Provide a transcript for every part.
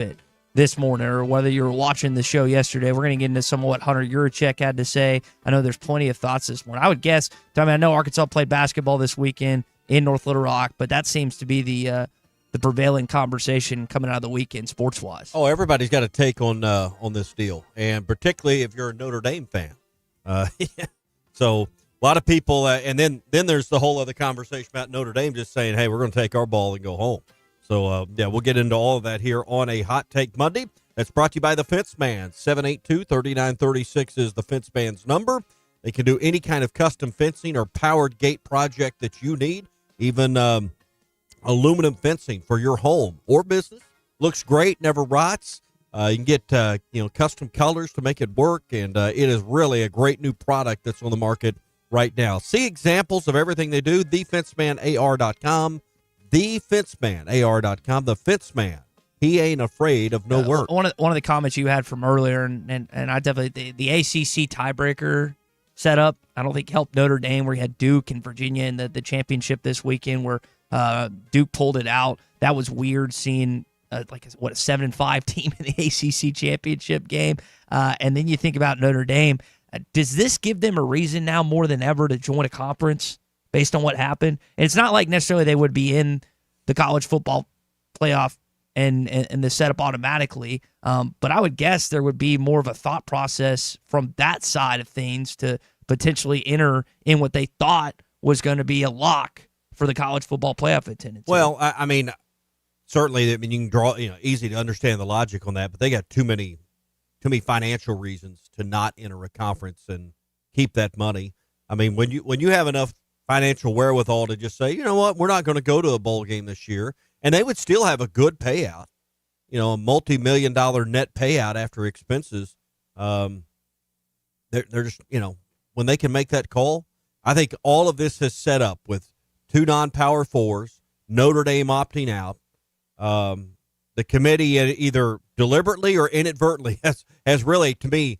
it this morning, or whether you were watching the show yesterday. We're going to get into some of what Hunter Yurachek had to say. I know there's plenty of thoughts this morning. I would guess, I know Arkansas played basketball this weekend in North Little Rock, but that seems to be the prevailing conversation coming out of the weekend sports-wise. Oh, everybody's got a take on this deal, and particularly if you're a Notre Dame fan. So a lot of people, and then there's the whole other conversation about Notre Dame just saying, hey, we're going to take our ball and go home. So, we'll get into all of that here on a Hot Take Monday. That's brought to you by the Fence Man. 782-3936 is the Fence Man's number. They can do any kind of custom fencing or powered gate project that you need, even aluminum fencing for your home or business. Looks great, never rots. You can get custom colors to make it work, and it is really a great new product that's on the market right now. See examples of everything they do, thefencemanAR.com. TheFencemanAR.com. The Fence Man. He ain't afraid of no work. One of the comments you had from earlier, and I definitely the ACC tiebreaker setup, I don't think helped Notre Dame, where you had Duke and Virginia in the championship this weekend, where Duke pulled it out. That was weird seeing a 7-5 team in the ACC championship game. And then you think about Notre Dame. Does this give them a reason now more than ever to join a conference based on what happened? And it's not like necessarily they would be in the college football playoff and the setup automatically. But I would guess there would be more of a thought process from that side of things to potentially enter in what they thought was going to be a lock for the college football playoff attendance. Well, I mean, certainly, you can draw, easy to understand the logic on that, but they got too many financial reasons to not enter a conference and keep that money. I mean, when you have enough financial wherewithal to just say, you know what, we're not going to go to a bowl game this year, and they would still have a good payout, a multi-million-dollar net payout after expenses. They're just, when they can make that call, I think all of this has set up with two non-power fours, Notre Dame opting out. The committee either deliberately or inadvertently has really, to me,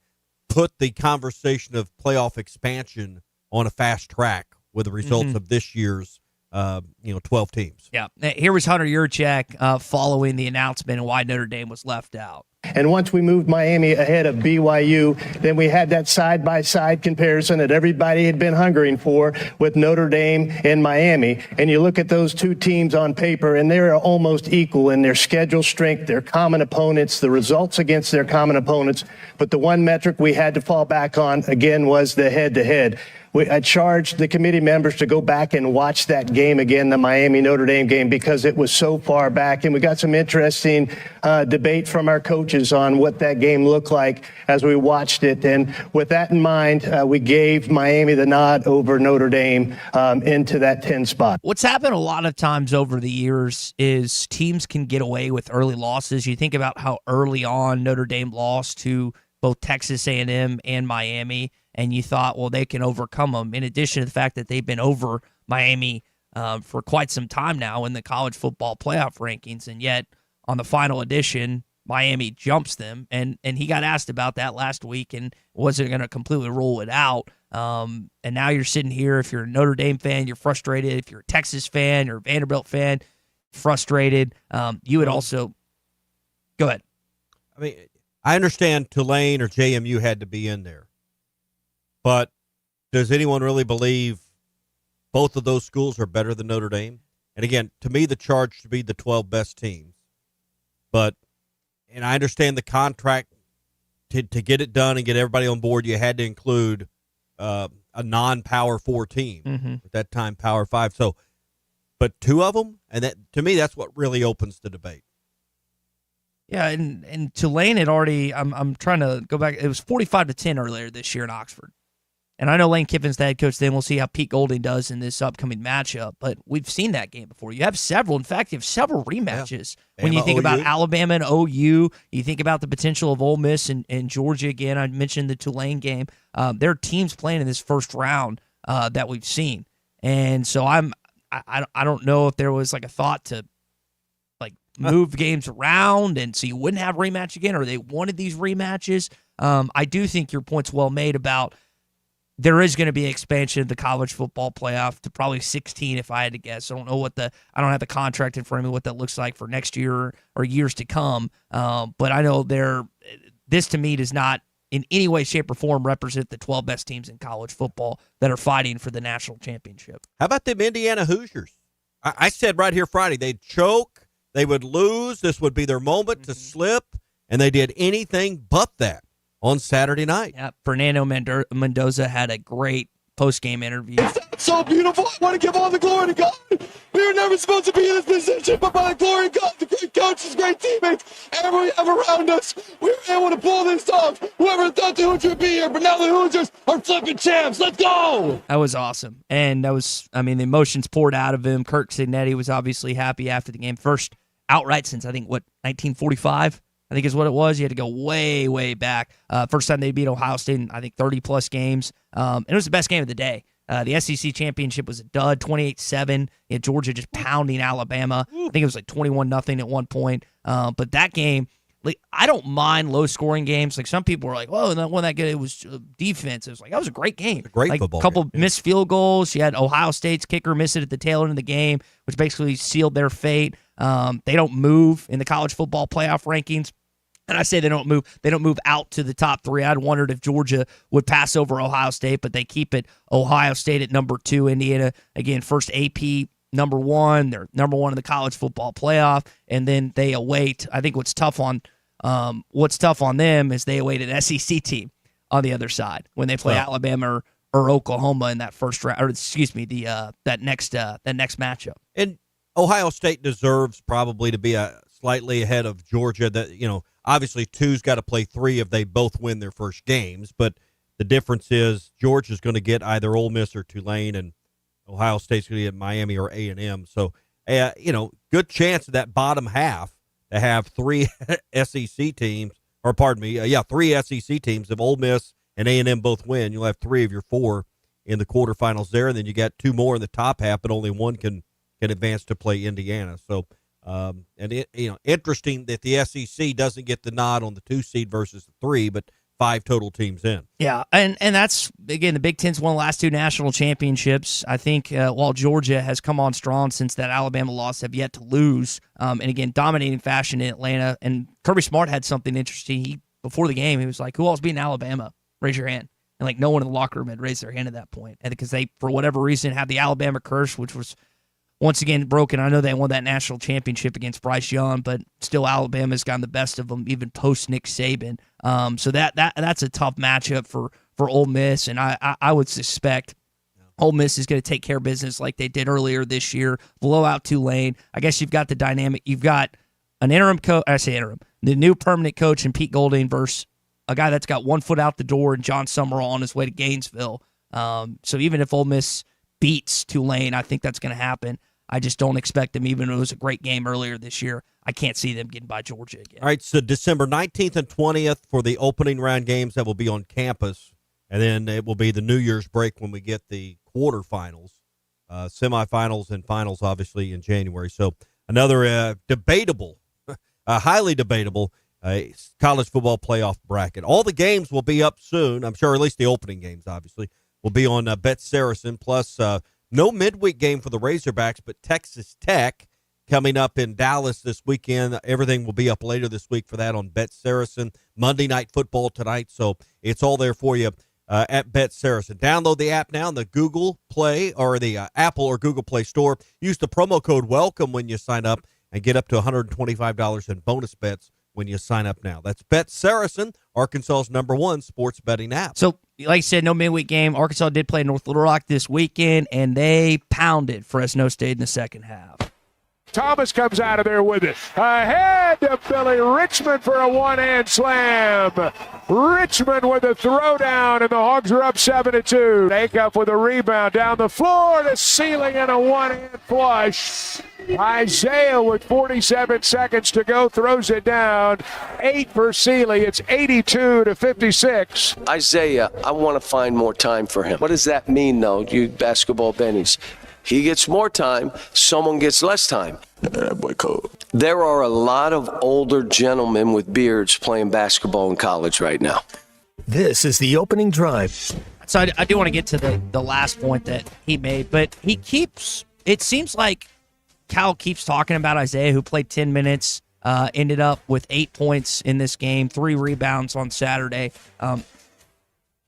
put the conversation of playoff expansion on a fast track with the results of this year's 12 teams. Yeah. Here was Hunter Yurachek following the announcement and why Notre Dame was left out. And once we moved Miami ahead of BYU, then we had that side-by-side comparison that everybody had been hungering for with Notre Dame and Miami. And you look at those two teams on paper, and they're almost equal in their schedule strength, their common opponents, the results against their common opponents. But the one metric we had to fall back on, again, was the head-to-head. I charged the committee members to go back and watch that game again, the Miami-Notre Dame game, because it was so far back. And we got some interesting debate from our coaches on what that game looked like as we watched it. And with that in mind, we gave Miami the nod over Notre Dame into that 10 spot. What's happened a lot of times over the years is teams can get away with early losses. You think about how early on Notre Dame lost to both Texas A&M and Miami, and you thought, well, they can overcome them, in addition to the fact that they've been over Miami for quite some time now in the college football playoff rankings, and yet on the final edition, Miami jumps them, and he got asked about that last week and wasn't going to completely rule it out. And now you're sitting here, if you're a Notre Dame fan, you're frustrated. If you're a Texas fan or a Vanderbilt fan, frustrated. You would also – go ahead. I mean, I understand Tulane or JMU had to be in there. But does anyone really believe both of those schools are better than Notre Dame? And again, to me, the charge should be the 12 best teams. And I understand the contract to get it done and get everybody on board, you had to include a non-Power 4 team. At that time, Power 5. So, but two of them, and that to me, that's what really opens the debate. Yeah, and Tulane had already. I'm trying to go back. It was 45-10 earlier this year in Oxford. And I know Lane Kiffin's the head coach. Then we'll see how Pete Golding does in this upcoming matchup. But we've seen that game before. You have several. In fact, you have several rematches. Yeah. When you think about Alabama and OU, you think about the potential of Ole Miss and Georgia again. I mentioned the Tulane game. There are teams playing in this first round that we've seen. And so I don't know if there was like a thought to like move games around and so you wouldn't have rematch again, or they wanted these rematches. I do think your point's well made about there is going to be expansion of the college football playoff to probably 16 if I had to guess. I don't know I don't have the contract in front of me what that looks like for next year or years to come. But I know this to me does not in any way, shape, or form represent the 12 best teams in college football that are fighting for the national championship. How about them Indiana Hoosiers? I said right here Friday, they'd choke, they would lose, this would be their moment to slip, and they did anything but that on Saturday night. Yeah, Fernando Mendoza had a great post-game interview. It's so beautiful. I want to give all the glory to God. We were never supposed to be in this position, but by the glory of God, the great coaches, great teammates, everyone we have around us, we were able to pull this off. Whoever thought the Hoosiers would be here, but now the Hoosiers are flipping champs. Let's go. That was awesome. And the emotions poured out of him. Kirk Signetti was obviously happy after the game. First outright since, 1945? I think is what it was. You had to go way, way back. First time they beat Ohio State in, 30-plus games. And it was the best game of the day. The SEC championship was a dud, 28-7. You had Georgia just pounding Alabama. I think it was 21-0 at one point. But that game, I don't mind low-scoring games. Some people were like, "Whoa, that wasn't that good." It was defense. It was that was a great game. Great football. A couple game. missed field goals. You had Ohio State's kicker miss it at the tail end of the game, which basically sealed their fate. They don't move in the college football playoff rankings. And I say they don't move out to the top three. I'd wondered if Georgia would pass over Ohio State, but they keep it Ohio State at number 2. Indiana, again, first AP number 1. They're number 1 in the college football playoff. And then they await, I think what's tough on them is they await an SEC team on the other side when they play Alabama or Oklahoma in that first round, or excuse me, that next matchup. And Ohio State deserves probably to be slightly ahead of Georgia. That obviously 2's got to play 3 if they both win their first games. But the difference is Georgia's going to get either Ole Miss or Tulane, and Ohio State's going to get Miami or A&M. So, good chance of that bottom half to have 3 SEC teams, or pardon me, 3 SEC teams. If Ole Miss and A&M both win, you'll have 3 of your 4 in the quarterfinals there, and then you got 2 more in the top half, but only 1 can advance to play Indiana. So, interesting that the SEC doesn't get the nod on the 2 seed versus the 3, but 5 total teams in. Yeah, and that's, again, the Big Ten's won the last 2 national championships. I think while Georgia has come on strong since that Alabama loss, have yet to lose. And again, dominating fashion in Atlanta. And Kirby Smart had something interesting. Before the game, he was like, "Who else beating Alabama? Raise your hand." And no one in the locker room had raised their hand at that point. And because they, for whatever reason, had the Alabama curse, which was once again broken. I know they won that national championship against Bryce Young, but still Alabama's gotten the best of them, even post Nick Saban. So that's a tough matchup for Ole Miss, and I would suspect Ole Miss is going to take care of business like they did earlier this year, blow out Tulane. I guess you've got the dynamic. You've got an interim coach. I say interim, the new permanent coach in Pete Golding versus a guy that's got 1 foot out the door and John Summerall on his way to Gainesville. So even if Ole Miss beats Tulane, I think that's going to happen. I just don't expect them, even though it was a great game earlier this year. I can't see them getting by Georgia again. All right, so December 19th and 20th for the opening round games that will be on campus, and then it will be the New Year's break when we get the quarterfinals, semifinals, and finals, obviously, in January. So another debatable, highly debatable college football playoff bracket. All the games will be up soon. I'm sure at least the opening games, obviously, will be on Bet Saracen, plus no midweek game for the Razorbacks, but Texas Tech coming up in Dallas this weekend. Everything will be up later this week for that on Bet Saracen. Monday Night Football tonight, so it's all there for you at Bet Saracen. Download the app now in the Google Play or the Apple or Google Play Store. Use the promo code WELCOME when you sign up and get up to $125 in bonus bets when you sign up now. That's Bet Saracen, Arkansas's #1 sports betting app. So, like I said, no midweek game. Arkansas did play North Little Rock this weekend, and they pounded Fresno State in the second half. Thomas comes out of there with it. Ahead to Billy Richmond for a one-hand slam. Richmond with a throwdown, and the Hogs are up 7-2. Acuff with a rebound down the floor to ceiling and a one-hand flush. Isaiah with 47 seconds to go throws it down. 8 for Sealy. It's 82-56. Isaiah, I want to find more time for him. What does that mean, though, you basketball bennies? He gets more time, someone gets less time. That boy cold. There are a lot of older gentlemen with beards playing basketball in college right now. This is the opening drive. So I do want to get to the last point that he made, but it seems like Cal keeps talking about Isaiah, who played 10 minutes, ended up with 8 points in this game, 3 rebounds on Saturday.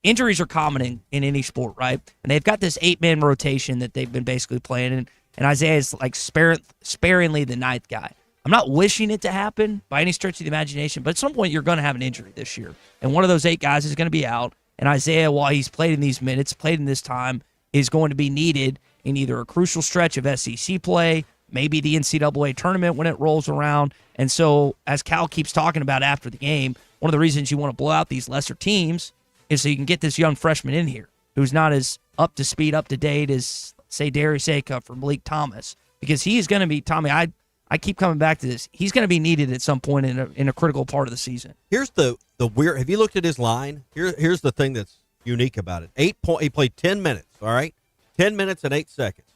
Injuries are common in any sport, right? And they've got this 8-man rotation that they've been basically playing, and Isaiah is like sparingly the ninth guy. I'm not wishing it to happen by any stretch of the imagination, but at some point you're going to have an injury this year. And one of those 8 guys is going to be out. And Isaiah, while he's played in these minutes, played in this time, is going to be needed in either a crucial stretch of SEC play, maybe the NCAA tournament when it rolls around. And so, as Cal keeps talking about after the game, one of the reasons you want to blow out these lesser teams is so you can get this young freshman in here who's not as up to speed, up to date as, say, Darius Acuff or Malik Thomas. Because he is going to be, Tommy, I keep coming back to this. He's going to be needed at some point in a critical part of the season. Here's the weird. Have you looked at his line? Here's the thing that's unique about it. He played 10 minutes. All right, 10 minutes and 8 seconds.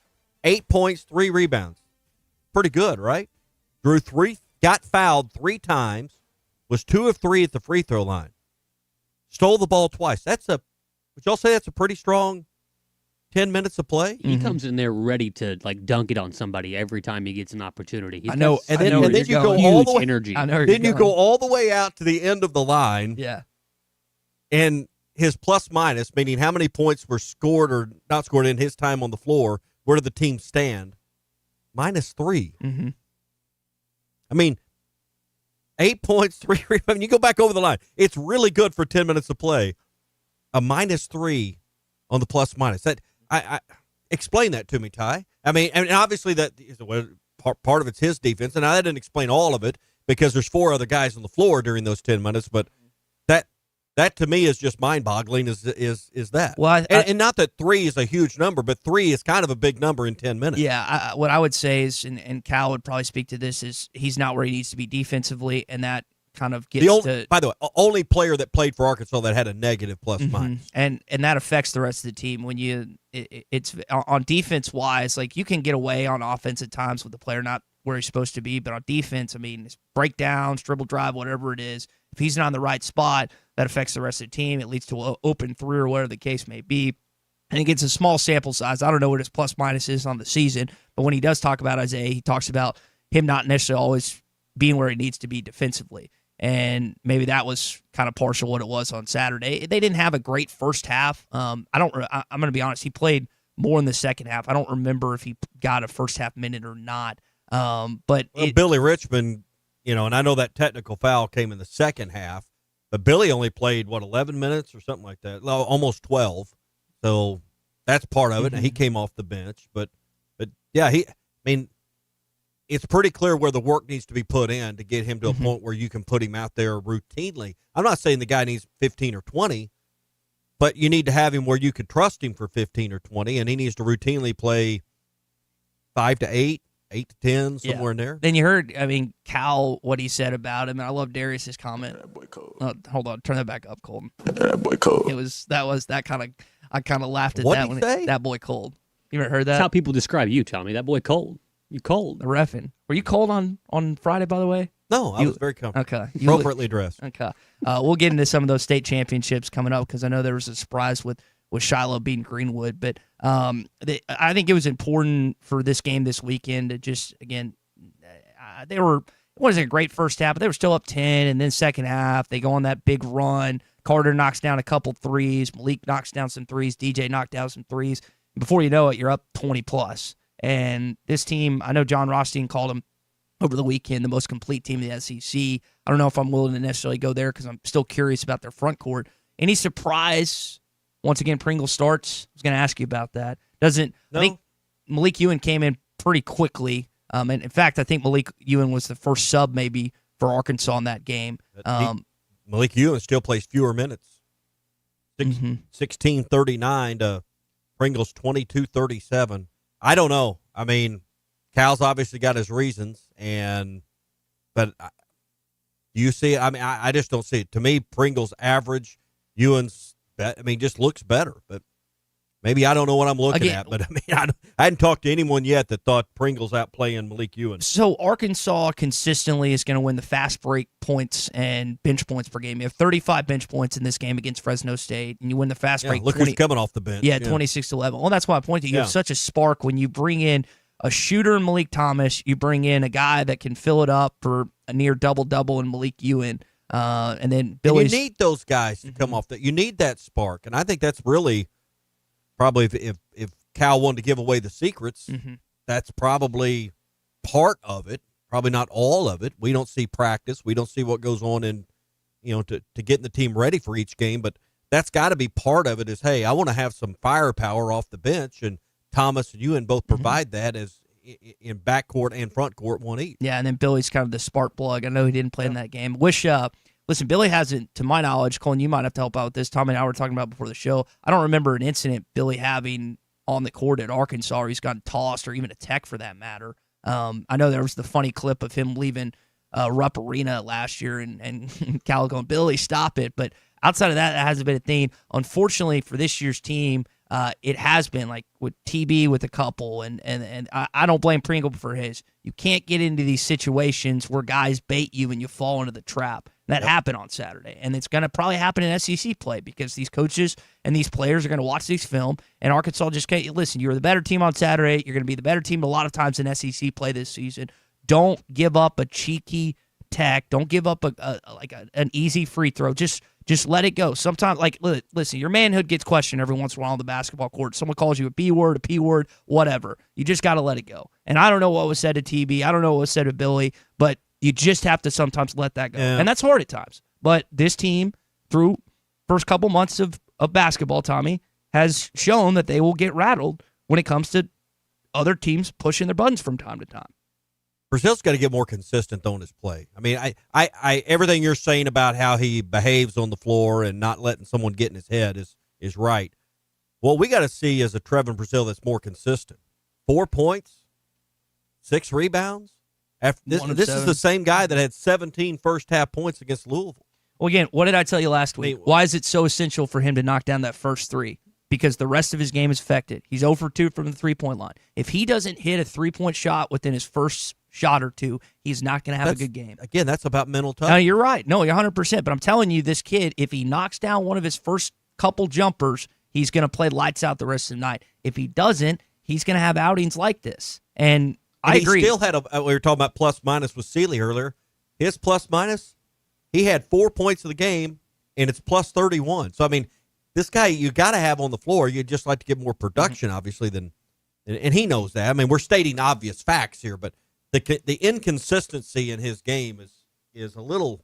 8 points, 3 rebounds. Pretty good, right? Drew 3, got fouled 3 times, was 2 of 3 at the free throw line. Stole the ball twice. Would y'all say that's a pretty strong 10 minutes of play? He comes in there ready to like dunk it on somebody every time he gets an opportunity. I know. And then you go all the way. Energy. Then you go all the way out to the end of the line. Yeah. And his plus minus, meaning how many points were scored or not scored in his time on the floor, where did the team stand? -3. Mm-hmm. I mean, 8 points, 3 rebounds. You go back over the line. It's really good for 10 minutes of play. A -3 on the plus minus. That I explain that to me, Ty. I mean, and obviously that is part of it's his defense, and I didn't explain all of it because there's 4 other guys on the floor during those 10 minutes. But that to me is just mind-boggling. Is that? Well, and not that 3 is a huge number, but 3 is kind of a big number in 10 minutes. Yeah, what I would say is, and Cal would probably speak to this, is he's not where he needs to be defensively, and that kind of gets by the way, only player that played for Arkansas that had a negative plus minus, and that affects the rest of the team when it's on defense wise. Like you can get away on offense at times with the player not where he's supposed to be, but on defense, I mean, it's breakdowns, dribble drive, whatever it is. If he's not in the right spot, that affects the rest of the team. It leads to an open 3 or whatever the case may be. And it gets a small sample size. I don't know what his plus minus is on the season, but when he does talk about Isaiah, he talks about him not necessarily always being where he needs to be defensively. And maybe that was kind of partial what it was on Saturday. They didn't have a great first half. I'm going to be honest. He played more in the second half. I don't remember if he got a first half minute or not. But Billy Richmond, and I know that technical foul came in the second half, but Billy only played 11 minutes or something like that, almost 12. So that's part of it. And he came off the bench, but yeah, it's pretty clear where the work needs to be put in to get him to a point where you can put him out there routinely. I'm not saying the guy needs 15 or 20, but you need to have him where you could trust him for 15 or 20, and he needs to routinely play 5 to 8, 8 to 10, somewhere in there. Then you heard, Cal, what he said about him, and I love Darius's comment. That boy cold. Hold on, turn that back up, Colton. That boy cold. I kind of laughed at What'd that he say? That boy cold. You ever heard that? That's how people describe you, Tommy. That boy cold. You cold. The reffing. Were you cold on Friday, by the way? No, I was very comfortable. Okay. Appropriately dressed. Okay. We'll get into some of those state championships coming up because I know there was a surprise with Shiloh beating Greenwood. But I think it was important for this game this weekend to just, again, it wasn't a great first half, but they were still up 10. And then second half, they go on that big run. Carter knocks down a couple threes. Malik knocks down some threes. DJ knocked down some threes. Before you know it, you're up 20+. And this team, I know John Rothstein called them over the weekend the most complete team in the SEC. I don't know if I'm willing to necessarily go there because I'm still curious about their front court. Any surprise once again Pringle starts? I was going to ask you about that. No. I think Malik Ewan came in pretty quickly. And in fact, I think Malik Ewan was the first sub maybe for Arkansas in that game. Malik Ewan still plays fewer minutes. 16:39 to Pringle's 22:37. I don't know. I mean, Cal's obviously got his reasons, but do you see it? I mean, I just don't see it. To me, Pringle's average, Ewan's, just looks better. But Maybe I don't know what I'm looking Again, at, but I mean, I hadn't talked to anyone yet that thought Pringle's out playing Malik Ewan. So Arkansas consistently is going to win the fast break points and bench points per game. You have 35 bench points in this game against Fresno State, and you win the fast break. Look who's coming off the bench. Yeah, 26-11. Well, that's why I point to you have such a spark when you bring in a shooter in Malik Thomas. You bring in a guy that can fill it up for a near double-double in Malik Ewan. And then Billy. You need those guys to come off that. You need that spark, and I think that's really probably if Cal wanted to give away the secrets, that's probably part of it. Probably not all of it. We don't see practice. We don't see what goes on in, to getting the team ready for each game. But that's got to be part of it. Is hey, I want to have some firepower off the bench, and Thomas and Ewan both provide that as in backcourt and front court, one each. Yeah, and then Billy's kind of the spark plug. I know he didn't play in that game. Listen, Billy hasn't, to my knowledge, Colin, you might have to help out with this. Tommy and I were talking about before the show. I don't remember an incident Billy having on the court at Arkansas or he's gotten tossed or even a tech for that matter. I know there was the funny clip of him leaving Rupp Arena last year and Cal going, Billy, stop it. But outside of that, that hasn't been a theme. Unfortunately for this year's team, it has been like with TB with a couple, and I don't blame Pringle for his. You can't get into these situations where guys bait you and you fall into the trap. That happened on Saturday, and it's going to probably happen in SEC play because these coaches and these players are going to watch these film, and Arkansas just can't. Listen, you were the better team on Saturday. You're going to be the better team a lot of times in SEC play this season. Don't give up a cheeky tech. Don't give up an easy free throw. Just let it go. Sometimes, listen, your manhood gets questioned every once in a while on the basketball court. Someone calls you a B word, a P word, whatever. You just got to let it go. And I don't know what was said to TB. I don't know what was said to Billy, but you just have to sometimes let that go. Yeah. And that's hard at times. But this team, through first couple months of basketball, Tommy, has shown that they will get rattled when it comes to other teams pushing their buttons from time to time. Brazil's got to get more consistent on his play. I mean, I everything you're saying about how he behaves on the floor and not letting someone get in his head is right. What we got to see is a Trevin Brazil that's more consistent. 4 points, 6 rebounds. This is the same guy that had 17 first-half points against Louisville. Well, again, what did I tell you last week? Why is it so essential for him to knock down that first three? Because the rest of his game is affected. He's 0 for 2 from the three-point line. If he doesn't hit a three-point shot within his first shot or two, he's not going to have a good game. Again, that's about mental toughness. No, you're right. No, you're 100%. But I'm telling you, this kid, if he knocks down one of his first couple jumpers, he's going to play lights out the rest of the night. If he doesn't, he's going to have outings like this. And I agree. He still had we were talking about plus minus with Sealy earlier. His plus minus, he had 4 points of the game, and it's plus 31. So, I mean, this guy you got to have on the floor. You'd just like to get more production, obviously, and he knows that. I mean, we're stating obvious facts here, but the inconsistency in his game is a little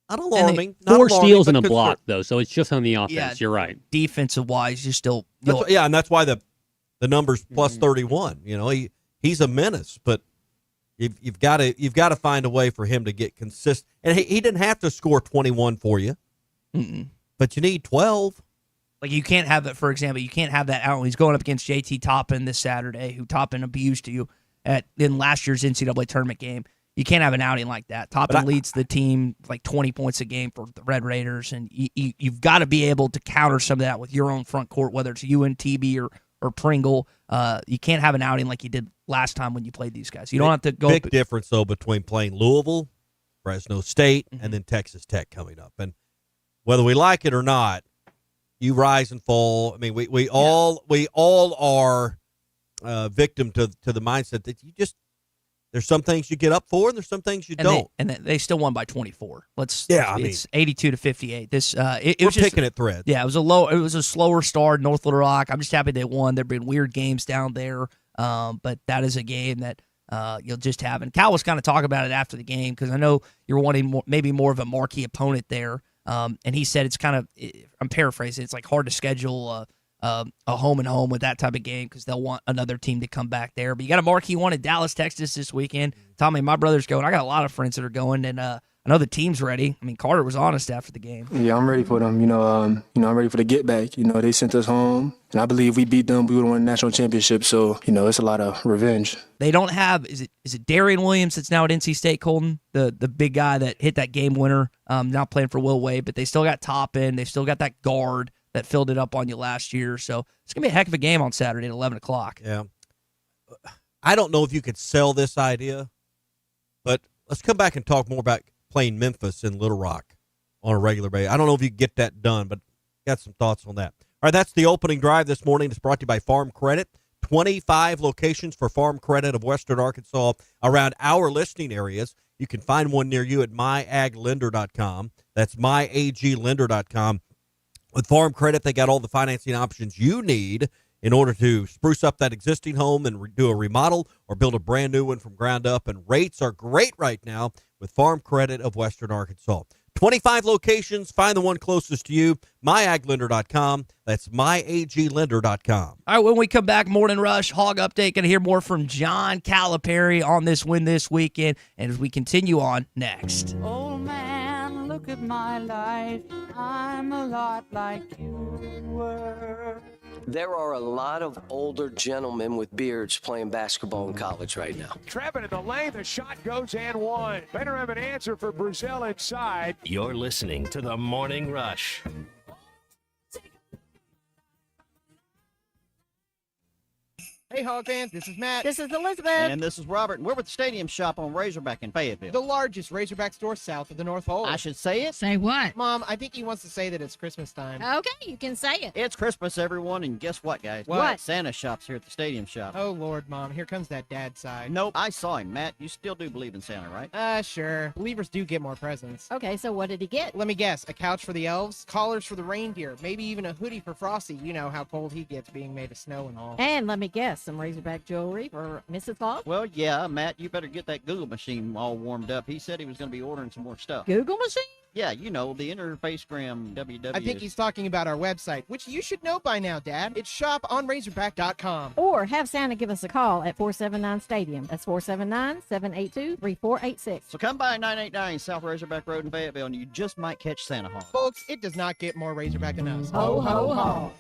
not alarming. Four steals and a block, though, so it's just on the offense. Yeah, you're right. Defensive-wise, you're still and that's why the number's plus 31. You know, he's a menace, but you've got to find a way for him to get consistent. And he didn't have to score 21 for you, but you need 12. Like you can't have it. For example, you can't have that out when he's going up against JT Toppin this Saturday, who Toppin abused you in last year's NCAA tournament game. You can't have an outing like that. Toppin leads the team like 20 points a game for the Red Raiders, and you've got to be able to counter some of that with your own front court, whether it's UNTB or Pringle. You can't have an outing like you did last time when you played these guys. You don't have to go. Big difference, though, between playing Louisville, Fresno State, and then Texas Tech coming up. And whether we like it or not, you rise and fall. I mean, we all are victim to the mindset that there's some things you get up for, and there's some things you don't. They still won by 24. It's 82-58. This it we're was just picking at threads. Yeah, it was a slower start. North Little Rock. I'm just happy they won. There've been weird games down there, but that is a game that you'll just have. And Cal was kind of talking about it after the game because I know you're wanting maybe more of a marquee opponent there. And he said it's kind of, I'm paraphrasing, it's like hard to schedule a home and home with that type of game because they'll want another team to come back there. But you got a marquee one in Dallas, Texas this weekend. Tommy, my brother's going. I got a lot of friends that are going, and I know the team's ready. I mean, Carter was honest after the game. Yeah, I'm ready for them. I'm ready for the get back. They sent us home, and I believe we beat them. We would have won the national championship. So, it's a lot of revenge. They don't have. Is it Darian Williams that's now at NC State, Colton, the big guy that hit that game winner? Not playing for Will Wade, but they still got Toppin. They still got that guard. that filled it up on you last year. So it's going to be a heck of a game on Saturday at 11 o'clock. Yeah. I don't know if you could sell this idea, but let's come back and talk more about playing Memphis and Little Rock on a regular basis. I don't know if you can get that done, but got some thoughts on that. All right, that's the opening drive this morning. It's brought to you by Farm Credit. 25 locations for Farm Credit of Western Arkansas around our listening areas. You can find one near you at myaglender.com. That's myaglender.com. With Farm Credit, they got all the financing options you need in order to spruce up that existing home and do a remodel or build a brand new one from ground up. And rates are great right now with Farm Credit of Western Arkansas. 25 locations. Find the one closest to you. myaglender.com. That's myaglender.com. All right, when we come back, Morning Rush, Hog Update. Going to hear more from John Calipari on this win this weekend. And as we continue on next. Oh, man, look at my life. I'm a lot like you were. There are a lot of older gentlemen with beards playing basketball in college right now. Trevin in the lane, the shot goes and one. Better have an answer for Brazil inside. You're listening to the Morning Rush. Hey, Hog fans, this is Matt. This is Elizabeth. And this is Robert, and we're with the Stadium Shop on Razorback in Fayetteville. The largest Razorback store south of the North Pole. I should say it? Say what? Mom, I think he wants to say that it's Christmas time. Okay, you can say it. It's Christmas, everyone, and guess what, guys? What? Santa shop's here at the Stadium Shop. Oh, Lord, Mom, here comes that dad side. Nope, I saw him, Matt. You still do believe in Santa, right? Sure. Believers do get more presents. Okay, so what did he get? Let me guess. A couch for the elves, collars for the reindeer, maybe even a hoodie for Frosty. You know how cold he gets being made of snow and all. And let me guess, some Razorback jewelry for Mrs. Fogg? Well, yeah, Matt, you better get that Google machine all warmed up. He said he was going to be ordering some more stuff. Google machine? Yeah, you know, the Interfacegram www. I think he's talking about our website, which you should know by now, Dad. It's shoponrazorback.com. Or have Santa give us a call at 479-STADIUM. That's 479-782-3486. So come by 989 South Razorback Road in Fayetteville, and you just might catch Santa Hawk. Folks, it does not get more Razorback than us. Ho, ho, ho.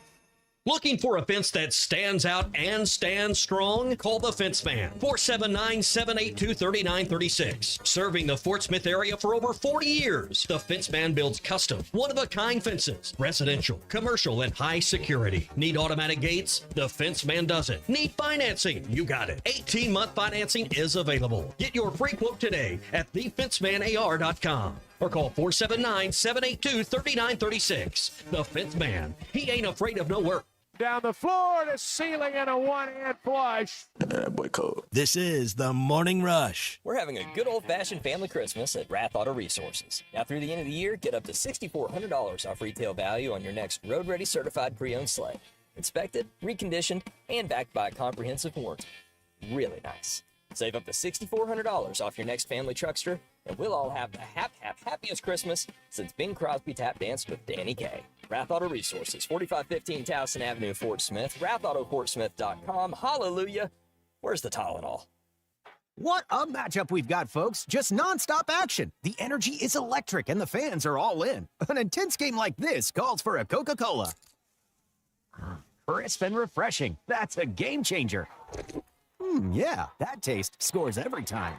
Looking for a fence that stands out and stands strong? Call the Fence Man, 479-782-3936. Serving the Fort Smith area for over 40 years, the Fence Man builds custom, one-of-a-kind fences, residential, commercial, and high security. Need automatic gates? The Fence Man does it. Need financing? You got it. 18-month financing is available. Get your free quote today at thefencemanar.com. Or call 479-782-3936. The Fence Man. He ain't afraid of no work. Down the floor to ceiling and a one-hand flush. Boy, cold. This is the Morning Rush. We're having a good old-fashioned family Christmas at Rath Auto Resources. Now through the end of the year, get up to $6,400 off retail value on your next road-ready certified pre-owned sleigh. Inspected, reconditioned, and backed by a comprehensive warranty. Really nice. Save up to $6,400 off your next family truckster, and we'll all have the happiest Christmas since Bing Crosby tap danced with Danny Kaye. Rath Auto Resources, 4515 Towson Avenue, Fort Smith, rathautofortsmith.com. Hallelujah. Where's the Tylenol? What a matchup we've got, folks. Just nonstop action. The energy is electric, and the fans are all in. An intense game like this calls for a Coca-Cola. Crisp and refreshing. That's a game changer. Yeah, that taste scores every time.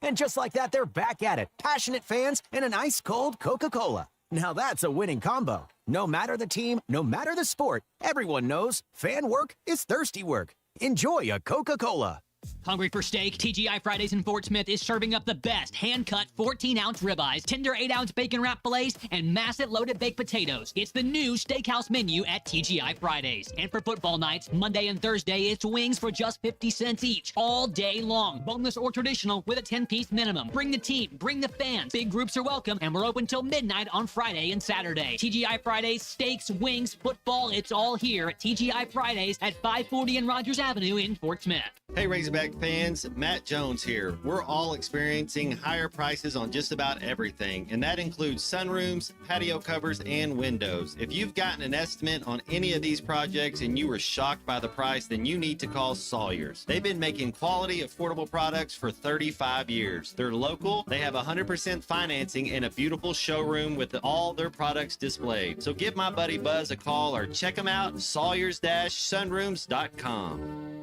And just like that, they're back at it. Passionate fans and an ice-cold Coca-Cola. Now that's a winning combo. No matter the team, no matter the sport, everyone knows fan work is thirsty work. Enjoy a Coca-Cola. Hungry for steak? TGI Fridays in Fort Smith is serving up the best hand-cut 14-ounce ribeyes, tender 8-ounce bacon wrap fillets, and massive loaded baked potatoes. It's the new steakhouse menu at TGI Fridays. And for football nights, Monday and Thursday, it's wings for just 50 cents each, all day long. Boneless or traditional with a 10-piece minimum. Bring the team, bring the fans. Big groups are welcome, and we're open till midnight on Friday and Saturday. TGI Fridays, steaks, wings, football, it's all here at TGI Fridays at 540 and Rogers Avenue in Fort Smith. Hey Razorback fans, Matt Jones here. We're all experiencing higher prices on just about everything, and that includes sunrooms, patio covers, and windows. If you've gotten an estimate on any of these projects and you were shocked by the price, then you need to call Sawyers. They've been making quality, affordable products for 35 years. They're local, they have 100% financing, and a beautiful showroom with all their products displayed. So give my buddy Buzz a call or check them out at sawyers-sunrooms.com.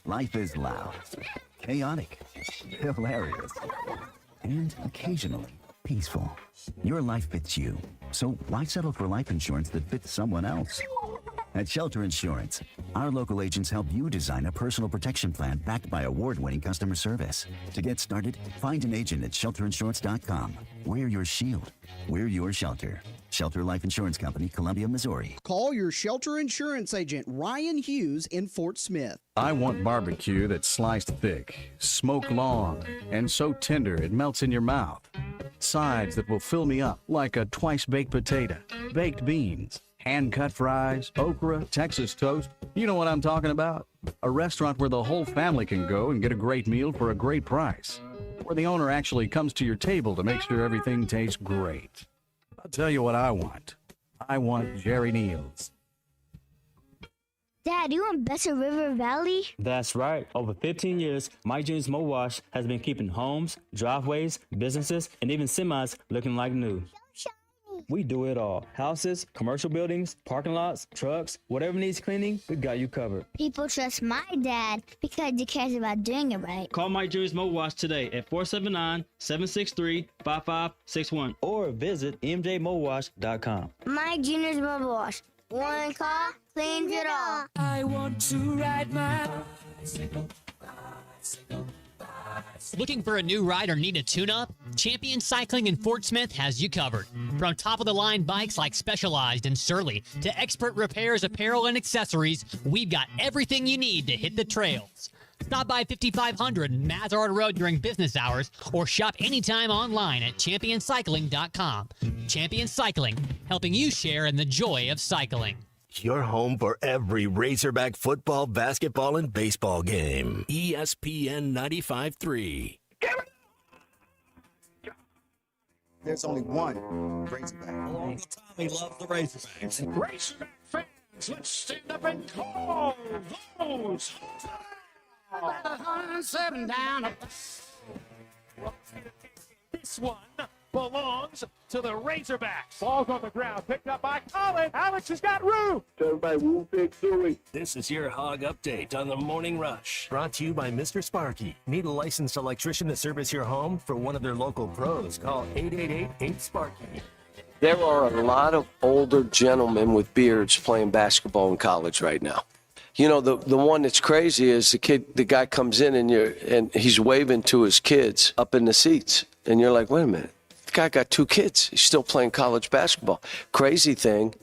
Life is loud, chaotic, hilarious, and occasionally peaceful. Your life fits you, so why settle for life insurance that fits someone else? At Shelter Insurance, our local agents help you design a personal protection plan backed by award-winning customer service. To get started, find an agent at shelterinsurance.com. We're your shield. We're your shelter. Shelter Life Insurance Company, Columbia, Missouri. Call your Shelter Insurance agent, Ryan Hughes, in Fort Smith. I want barbecue that's sliced thick, smoked long, and so tender it melts in your mouth. Sides that will fill me up like a twice-baked potato, baked beans, hand-cut fries, okra, Texas toast. You know what I'm talking about. A restaurant where the whole family can go and get a great meal for a great price. Where the owner actually comes to your table to make sure everything tastes great. I'll tell you what I want. I want Jerry Neal's. Dad, you want Besser River Valley? That's right. Over 15 years, Mike Jr.'s Mo Wash has been keeping homes, driveways, businesses, and even semis looking like new. We do it all. Houses, commercial buildings, parking lots, trucks, whatever needs cleaning, we got you covered. People trust my dad because he cares about doing it right. Call Mike Jr.'s Mo Wash today at 479-763-5561 or visit mjmowash.com. Mike Jr.'s Mobile Wash. One call cleans it all. I want to ride my bicycle. Looking for a new ride or need a tune-up? Champion Cycling in Fort Smith has you covered. From top-of-the-line bikes like Specialized and Surly to expert repairs, apparel, and accessories, we've got everything you need to hit the trails. Stop by 5500 Mazard Road during business hours or shop anytime online at championcycling.com. Champion Cycling, helping you share in the joy of cycling. Your home for every Razorback football, basketball, and baseball game. ESPN 95.3. There's only one Razorback. All the time he loves the Razorbacks. Razorback fans, let's stand up and call those. 107 down. This one belongs to the Razorbacks. Ball's on the ground, picked up by Colin. Alex has got room. Everybody, woo, big Suey. This is your Hog Update on the Morning Rush. Brought to you by Mr. Sparky. Need a licensed electrician to service your home? For one of their local pros, call 888-8-SPARKY. There are a lot of older gentlemen with beards playing basketball in college right now. You know, the one that's crazy is the guy comes in and he's waving to his kids up in the seats. And you're like, wait a minute. The guy got 2 kids. He's still playing college basketball. Crazy thing,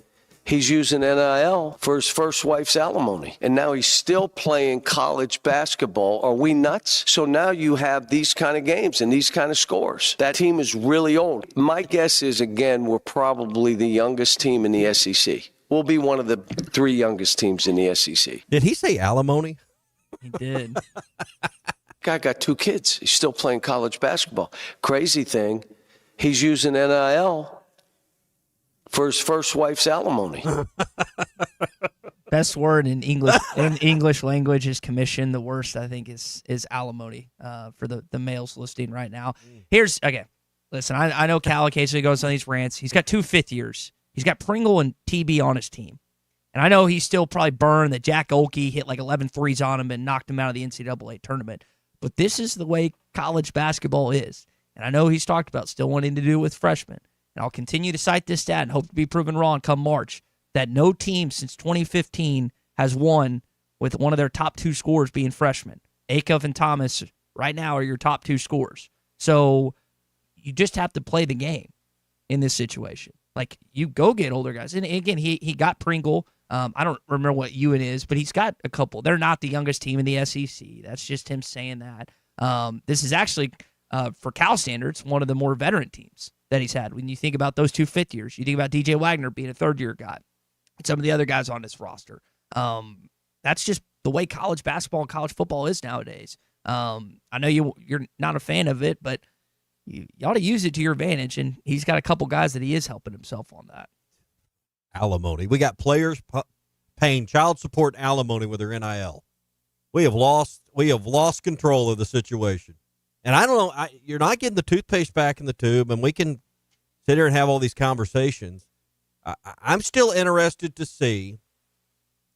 he's using NIL for his first wife's alimony. And now he's still playing college basketball. Are we nuts? So now you have these kind of games and these kind of scores. That team is really old. My guess is, again, we're probably the youngest team in the SEC. We'll be one of the 3 youngest teams in the SEC. Did he say alimony? He did. Guy got 2 kids. He's still playing college basketball. Crazy thing, he's using NIL for his first wife's alimony. Best word in English language is commission. The worst, I think, is alimony for the males listening right now. Here's, okay, listen, I know Cal occasionally goes on these rants. He's got 2 fifth years. He's got Pringle and TB on his team. And I know he's still probably burned that Jack Olkey hit like 11 threes on him and knocked him out of the NCAA tournament. But this is the way college basketball is. And I know he's talked about still wanting to do it with freshmen. And I'll continue to cite this stat and hope to be proven wrong come March, that no team since 2015 has won with one of their top 2 scorers being freshmen. Acuff and Thomas right now are your top 2 scorers. So you just have to play the game in this situation. Like, you go get older guys. And again, he got Pringle. I don't remember what Ewan is, but he's got a couple. They're not the youngest team in the SEC. That's just him saying that. This is actually, for Cal standards, one of the more veteran teams that he's had. When you think about those 2 fifth years, you think about DJ Wagner being a third-year guy, and some of the other guys on this roster. That's just the way college basketball and college football is nowadays. I know you're not a fan of it, but you ought to use it to your advantage, and he's got a couple guys that he is helping himself on that. Alimony. We got players paying child support alimony with their NIL. We have lost control of the situation. And I don't know, you're not getting the toothpaste back in the tube, and we can sit here and have all these conversations. I'm still interested to see,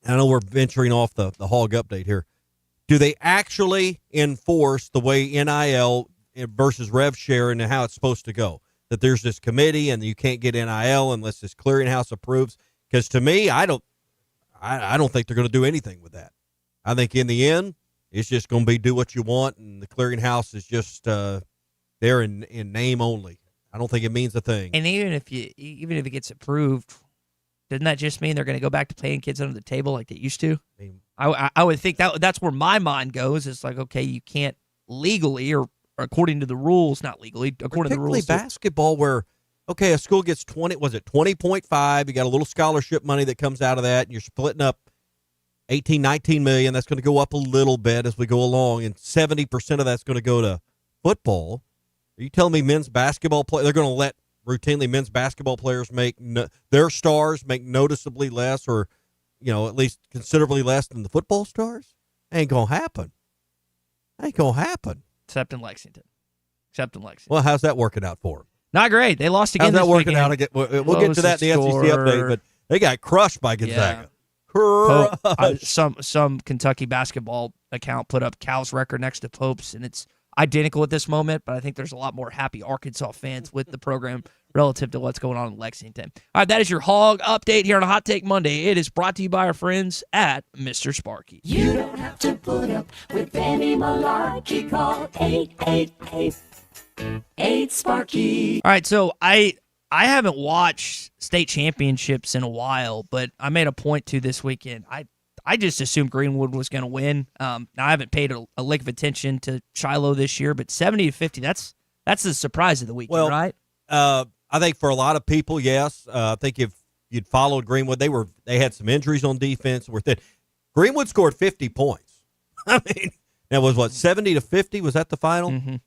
I know we're venturing off the hog update here, do they actually enforce the way NIL versus rev share and how it's supposed to go? that there's this committee and you can't get NIL unless this clearinghouse approves. Because to me, I don't think they're going to do anything with that. I think in the end, it's just going to be do what you want, and the clearinghouse is just there in name only. I don't think it means a thing. And even if it gets approved, doesn't that just mean they're going to go back to paying kids under the table like they used to? I would think that's where my mind goes. It's like, okay, you can't legally or according to the rules, not legally, according to the rules. Basketball where, okay, a school gets 20.5, you got a little scholarship money that comes out of that, and you're splitting up 18, 19 million. That's going to go up a little bit as we go along, and 70% of that's going to go to football. Are you telling me men's basketball they're going to let routinely men's basketball players their stars make noticeably less, or at least considerably less than the football stars? Ain't going to happen. Except in Lexington. Well, how's that working out for them? Not great. They lost again this weekend. How's that working out? We'll get to that in the SEC update, but they got crushed by Gonzaga. Yeah. Some Kentucky basketball account put up Cal's record next to Pope's, and it's identical at this moment, but I think there's a lot more happy Arkansas fans with the program relative to what's going on in Lexington. All right, that is your Hog Update here on a Hot Take Monday. It is brought to you by our friends at Mr. Sparky. You don't have to put up with any malarkey. Call 888-8-SPARKY. All right, so I haven't watched state championships in a while, but I made a point to this weekend. I just assumed Greenwood was going to win. Now, I haven't paid a lick of attention to Shiloh this year, but 70-50, that's the surprise of the weekend, right? I think for a lot of people, yes. I think if you'd followed Greenwood, they had some injuries on defense. Greenwood scored 50 points. I mean, that was 70-50? Was that the final? Mm-hmm.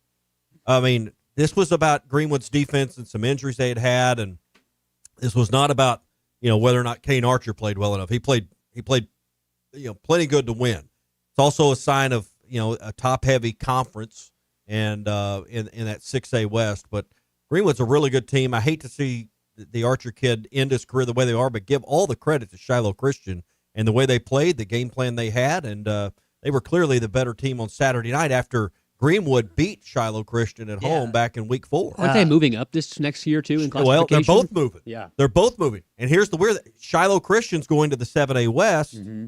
I mean, this was about Greenwood's defense and some injuries they had, and this was not about whether or not Kane Archer played well enough. He played plenty good to win. It's also a sign of a top heavy conference and in that 6A West. But Greenwood's a really good team. I hate to see the Archer kid end his career the way they are, but give all the credit to Shiloh Christian and the way they played, the game plan they had, and they were clearly the better team on Saturday night after Greenwood beat Shiloh Christian at home back in week 4. Aren't they moving up this next year, too, in classification? Well, they're both moving. Yeah. They're both moving. And here's the weird Shiloh Christian's going to the 7A West. Mm-hmm.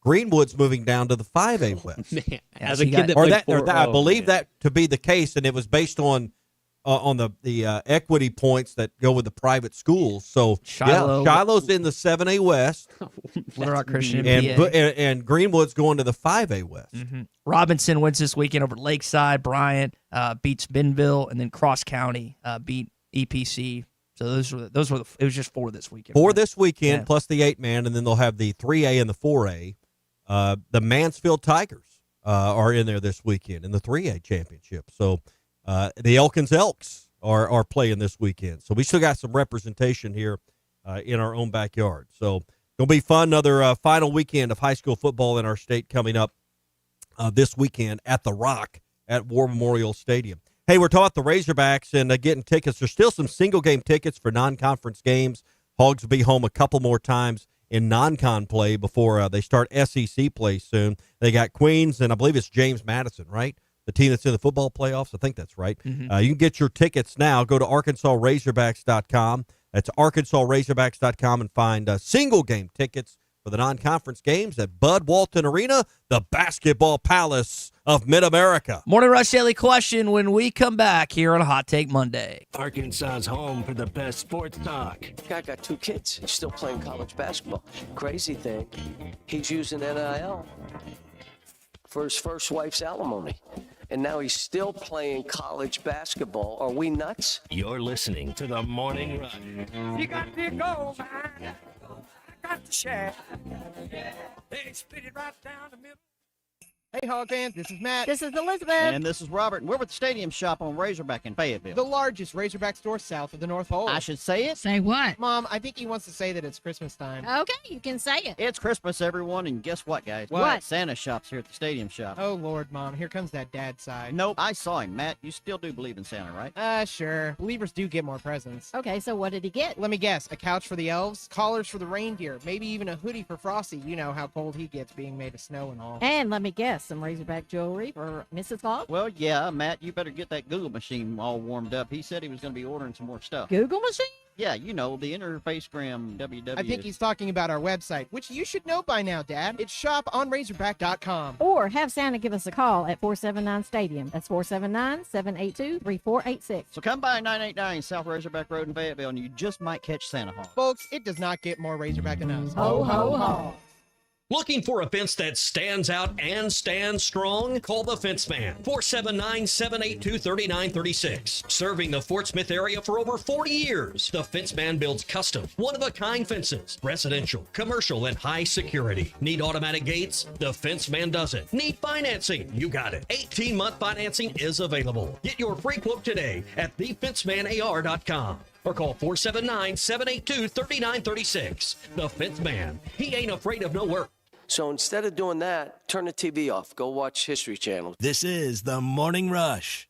Greenwood's moving down to the 5A West. Man, as a kid that played I believe that to be the case, and it was based on the equity points that go with the private schools. So Shiloh's in the 7A West. Little Rock Christian and Greenwood's going to the 5A West. Mm-hmm. Robinson wins this weekend over Lakeside. Bryant beats Benville, and then Cross County beat EPC. So those were it was just 4 this weekend. 4 this weekend plus the 8-man, and then they'll have the 3A and the 4A. The Mansfield Tigers are in there this weekend in the 3A championship. So the Elkins Elks are playing this weekend. So we still got some representation here in our own backyard. So it'll be fun. Another final weekend of high school football in our state coming up this weekend at the Rock at War Memorial Stadium. Hey, we're talking about the Razorbacks and getting tickets. There's still some single-game tickets for non-conference games. Hogs will be home a couple more times in non-con play before they start SEC play soon. They got Queens, and I believe it's James Madison, right? The team that's in the football playoffs. I think that's right. Mm-hmm. You can get your tickets now. Go to ArkansasRazorbacks.com. That's ArkansasRazorbacks.com and find single-game tickets for the non-conference games at Bud Walton Arena, the basketball palace of Mid-America. Morning Rush Daily Question when we come back here on a Hot Take Monday. Arkansas's home for the best sports talk. Guy got 2 kids. He's still playing college basketball. Crazy thing, he's using NIL for his first wife's alimony. And now he's still playing college basketball. Are we nuts? You're listening to the Morning Rush. You got to go, man. I got to share. They split it right down the middle. Hey, Hog fans, this is Matt. This is Elizabeth. And this is Robert. And we're with the Stadium Shop on Razorback in Fayetteville. The largest Razorback store south of the North Pole. I should say it? Say what? Mom, I think he wants to say that it's Christmas time. Okay, you can say it. It's Christmas, everyone, and guess what, guys? What? Santa shop's here at the Stadium Shop. Oh, Lord, Mom, here comes that dad side. Nope, I saw him. Matt, you still do believe in Santa, right? Sure. Believers do get more presents. Okay, so what did he get? Let me guess. A couch for the elves, collars for the reindeer, maybe even a hoodie for Frosty. You know how cold he gets being made of snow and all. And let me guess, Got some Razorback jewelry for Mrs. Claus? Well, yeah, Matt, you better get that Google machine all warmed up. He said he was going to be ordering some more stuff. Google machine? Yeah, you know, the Interfacegram WW. I think he's talking about our website, which you should know by now, Dad. It's shoponrazorback.com. Or have Santa give us a call at 479-STADIUM. That's 479-782-3486. So come by 989 South Razorback Road in Fayetteville, and you just might catch Santa Claus. Folks, it does not get more Razorback than us. Ho, ho, ho. Looking for a fence that stands out and stands strong? Call the Fence Man, 479-782-3936. Serving the Fort Smith area for over 40 years, the Fence Man builds custom, one-of-a-kind fences, residential, commercial, and high security. Need automatic gates? The Fence Man does it. Need financing? You got it. 18-month financing is available. Get your free quote today at thefencemanar.com. Or call 479-782-3936. The Fence Man. He ain't afraid of no work. So instead of doing that, turn the TV off. Go watch History Channel. This is the Morning Rush.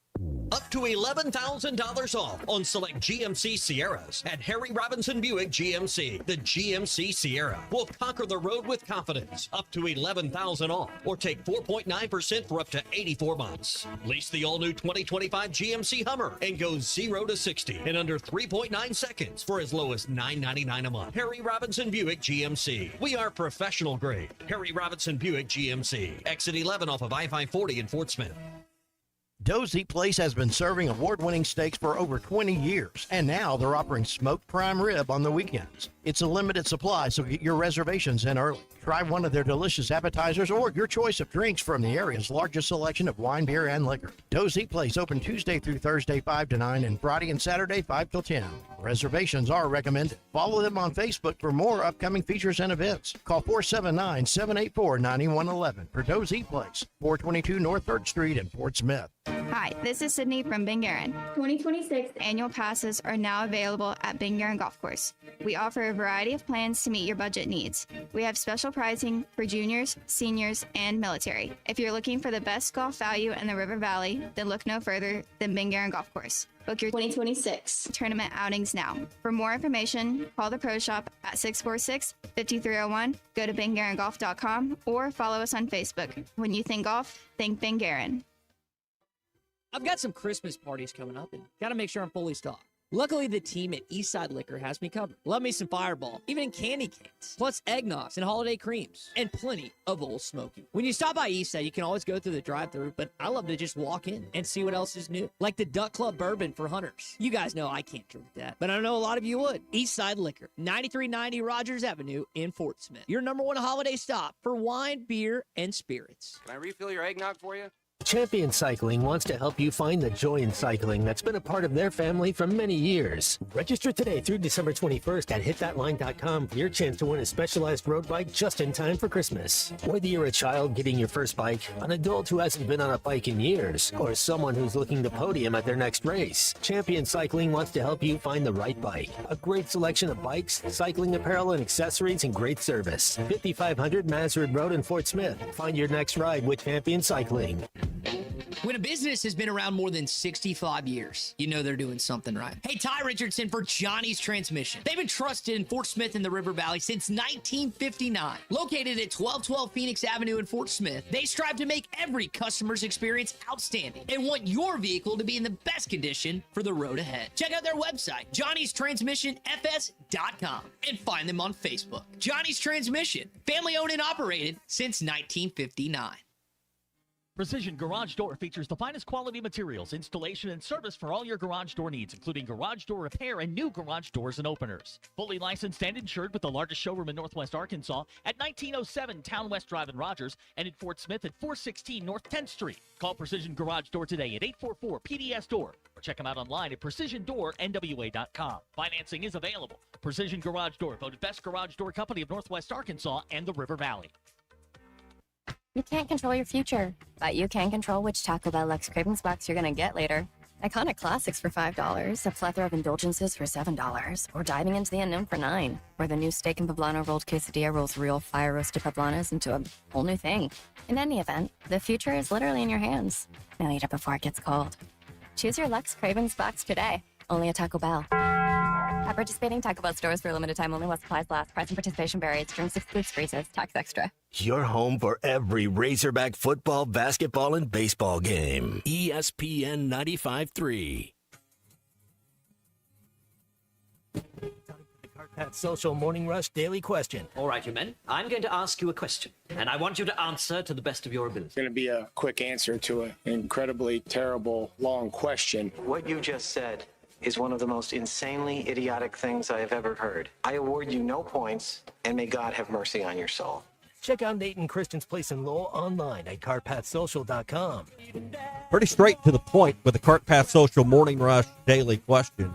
Up to $11,000 off on select GMC Sierras at Harry Robinson Buick GMC. The GMC Sierra will conquer the road with confidence. Up to $11,000 off, or take 4.9% for up to 84 months. Lease the all-new 2025 GMC Hummer and go 0 to 60 in under 3.9 seconds for as low as $9.99 a month. Harry Robinson Buick GMC. We are professional grade. Harry Robinson Buick GMC. Exit 11 off of I-540 in Fort Smith. Dozy Place has been serving award-winning steaks for over 20 years, and now they're offering smoked prime rib on the weekends. It's a limited supply, so get your reservations in early. Try one of their delicious appetizers or your choice of drinks from the area's largest selection of wine, beer, and liquor. Dozy Place open Tuesday through Thursday 5 to 9 and Friday and Saturday 5 till 10. Reservations are recommended. Follow them on Facebook for more upcoming features and events. Call 479-784-9111 for Dozy Place, 422 North 3rd Street in Fort Smith. Hi, this is Sydney from Bing Aaron. 2026 annual passes are now available at Bing Aaron Golf Course. We offer a variety of plans to meet your budget needs. We have special pricing for juniors, seniors, and military. If you're looking for the best golf value in the River Valley, then look no further than Bing Aaron Golf Course. Book your 2026 tournament outings now. For more information, call the Pro Shop at 646-5301, go to bingaarongolf.com, or follow us on Facebook. When you think golf, think Bing Aaron. I've got some Christmas parties coming up and got to make sure I'm fully stocked. Luckily, the team at Eastside Liquor has me covered. Love me some Fireball, even in candy canes, plus eggnogs and holiday creams, and plenty of Old Smoky. When you stop by Eastside, you can always go through the drive-thru, but I love to just walk in and see what else is new, like the Duck Club Bourbon for hunters. You guys know I can't drink that, but I know a lot of you would. Eastside Liquor, 9390 Rogers Avenue in Fort Smith. Your #1 holiday stop for wine, beer, and spirits. Can I refill your eggnog for you? Champion Cycling wants to help you find the joy in cycling that's been a part of their family for many years. Register today through December 21st at hitthatline.com for your chance to win a specialized road bike just in time for Christmas. Whether you're a child getting your first bike, an adult who hasn't been on a bike in years, or someone who's looking to podium at their next race, Champion Cycling wants to help you find the right bike. A great selection of bikes, cycling apparel, and accessories, and great service. 5500 Mazard Road in Fort Smith. Find your next ride with Champion Cycling. When a business has been around more than 65 years, you know they're doing something right. Hey, Ty Richardson for Johnny's Transmission. They've been trusted in Fort Smith and the River Valley since 1959. Located at 1212 Phoenix Avenue in Fort Smith, they strive to make every customer's experience outstanding and want your vehicle to be in the best condition for the road ahead. Check out their website, johnnystransmissionfs.com, and find them on Facebook. Johnny's Transmission, family owned and operated since 1959. Precision Garage Door features the finest quality materials, installation, and service for all your garage door needs, including garage door repair and new garage doors and openers. Fully licensed and insured with the largest showroom in Northwest Arkansas at 1907 Town West Drive in Rogers and in Fort Smith at 416 North 10th Street. Call Precision Garage Door today at 844-PDS-DOOR or check them out online at PrecisionDoorNWA.com. Financing is available. Precision Garage Door, voted best garage door company of Northwest Arkansas and the River Valley. You can't control your future, but you can control which Taco Bell Lex Cravings box you're gonna get later. Iconic classics for $5, a plethora of indulgences for $7, or diving into the unknown for $9, where the new steak and poblano rolled quesadilla rolls real fire-roasted poblanos into a whole new thing. In any event, the future is literally in your hands. Now eat it before it gets cold. Choose your Lex Cravings box today, only at Taco Bell. Happy participating Taco Bell stores for a limited time only while supplies last. Price and participation varies. Drinks excludes freezes. Tax extra. Your home for every Razorback football, basketball, and baseball game. ESPN 95.3. Pat Social Morning Rush Daily Question. All right, you men. I'm going to ask you a question, and I want you to answer to the best of your ability. It's going to be a quick answer to an incredibly terrible, long question. What you just said is one of the most insanely idiotic things I have ever heard. I award you no points, and may God have mercy on your soul. Check out Nate and Christian's Place in Lowell online at CartPathSocial.com. Pretty straight to the point with the Cart Path Social Morning Rush Daily Question.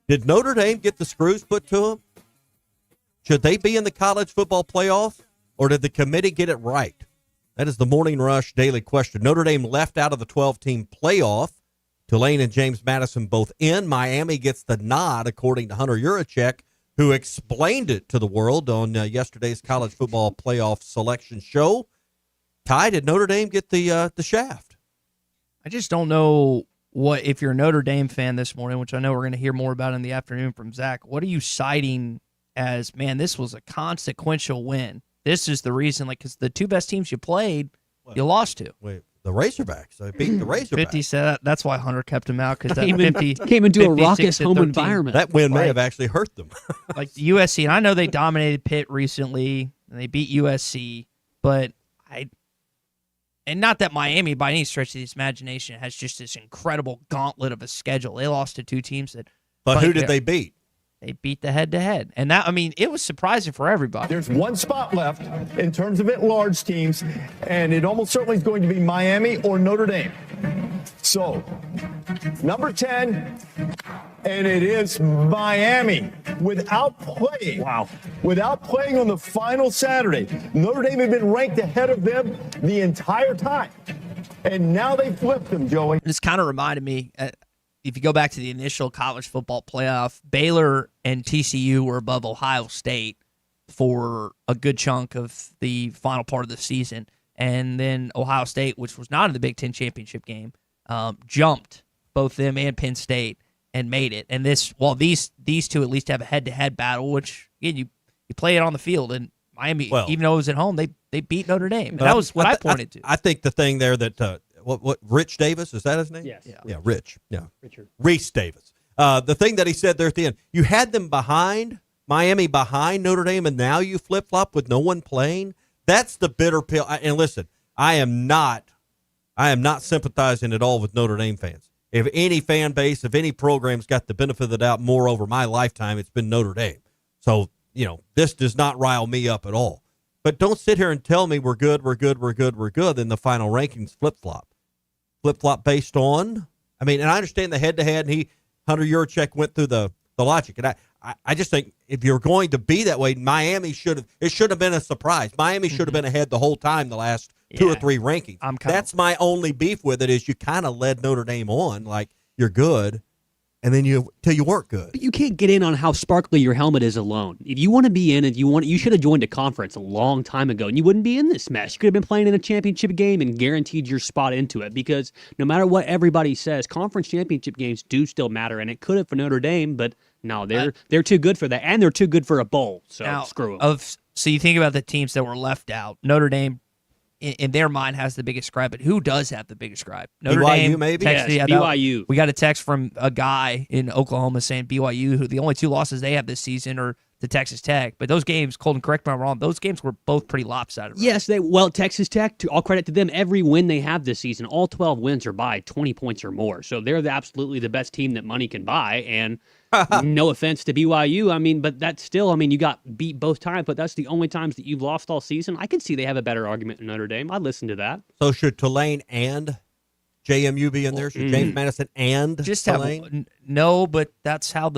Did Notre Dame get the screws put to them? Should they be in the college football playoff, or did the committee get it right? That is the Morning Rush Daily Question. Notre Dame left out of the 12-team playoff. Tulane and James Madison both in. Miami gets the nod, according to Hunter Yurachek, who explained it to the world on yesterday's college football playoff selection show. Ty, did Notre Dame get the shaft? I just don't know what, if you're a Notre Dame fan this morning, which I know we're going to hear more about in the afternoon from Zach, what are you citing as, man, this was a consequential win? This is the reason, like, because the two best teams you played, you lost to. Wait, the Razorbacks. They beat the Razorbacks. 50 said that's why Hunter kept him out, because that came into a raucous home environment. That win may have actually hurt them. Like the USC, and I know they dominated Pitt recently, and they beat USC, but and not that Miami, by any stretch of the imagination, has just this incredible gauntlet of a schedule. They lost to two teams that. But who did they beat? They beat the head-to-head. And that, I mean, it was surprising for everybody. There's one spot left in terms of at-large teams, and it almost certainly is going to be Miami or Notre Dame. So, number 10, and it is Miami without playing. Wow. Without playing on the final Saturday. Notre Dame had been ranked ahead of them the entire time. And now they flipped them, Joey. This kind of reminded me, if you go back to the initial college football playoff, Baylor and TCU were above Ohio State for a good chunk of the final part of the season. And then Ohio State, which was not in the Big Ten championship game, jumped both them and Penn State and made it. And these two at least have a head-to-head battle, which, again, you play it on the field. And Miami, even though it was at home, they beat Notre Dame. And that was what I pointed to. I think the thing there that what Rich Davis, is that his name? Yes. Yeah, Rich. Yeah. Richard. Reese Davis. The thing that he said there at the end, you had them behind, Miami behind Notre Dame, and now you flip-flop with no one playing. That's the bitter pill. And listen, I am not sympathizing at all with Notre Dame fans. If any fan base, if any program's got the benefit of the doubt more over my lifetime, it's been Notre Dame. So, this does not rile me up at all. But don't sit here and tell me we're good, then the final rankings flip-flop. Flip-flop based on, and I understand the head-to-head, and Hunter Yurachek went through the logic. And I just think if you're going to be that way, Miami should have been a surprise. Miami should have been ahead the whole time the last 2 or 3 rankings. That's my only beef with it, is you kind of led Notre Dame on like you're good, and then till you weren't good. But you can't get in on how sparkly your helmet is alone. If you want to be in it, you should have joined a conference a long time ago, and you wouldn't be in this mess. You could have been playing in a championship game and guaranteed your spot into it, because no matter what everybody says, conference championship games do still matter, and it could have for Notre Dame, but no, they're too good for that, and they're too good for a bowl, so screw them. So you think about the teams that were left out. Notre Dame, in their mind, has the biggest scribe, but who does have the biggest scribe? Notre BYU, Dame, maybe? Texas, yes, BYU. We got a text from a guy in Oklahoma saying BYU, who the only 2 losses they have this season are to Texas Tech. But those games, Colton, correct me if I'm wrong, those games were both pretty lopsided. Right? Yes, Texas Tech, all credit to them, every win they have this season, all 12 wins are by 20 points or more. So they're absolutely the best team that money can buy, and no offense to BYU, but that's still, you got beat both times, but that's the only times that you've lost all season. I can see they have a better argument in Notre Dame. I'd listen to that. So should Tulane and JMU be in there? Should James Madison and Tulane? No, but that's how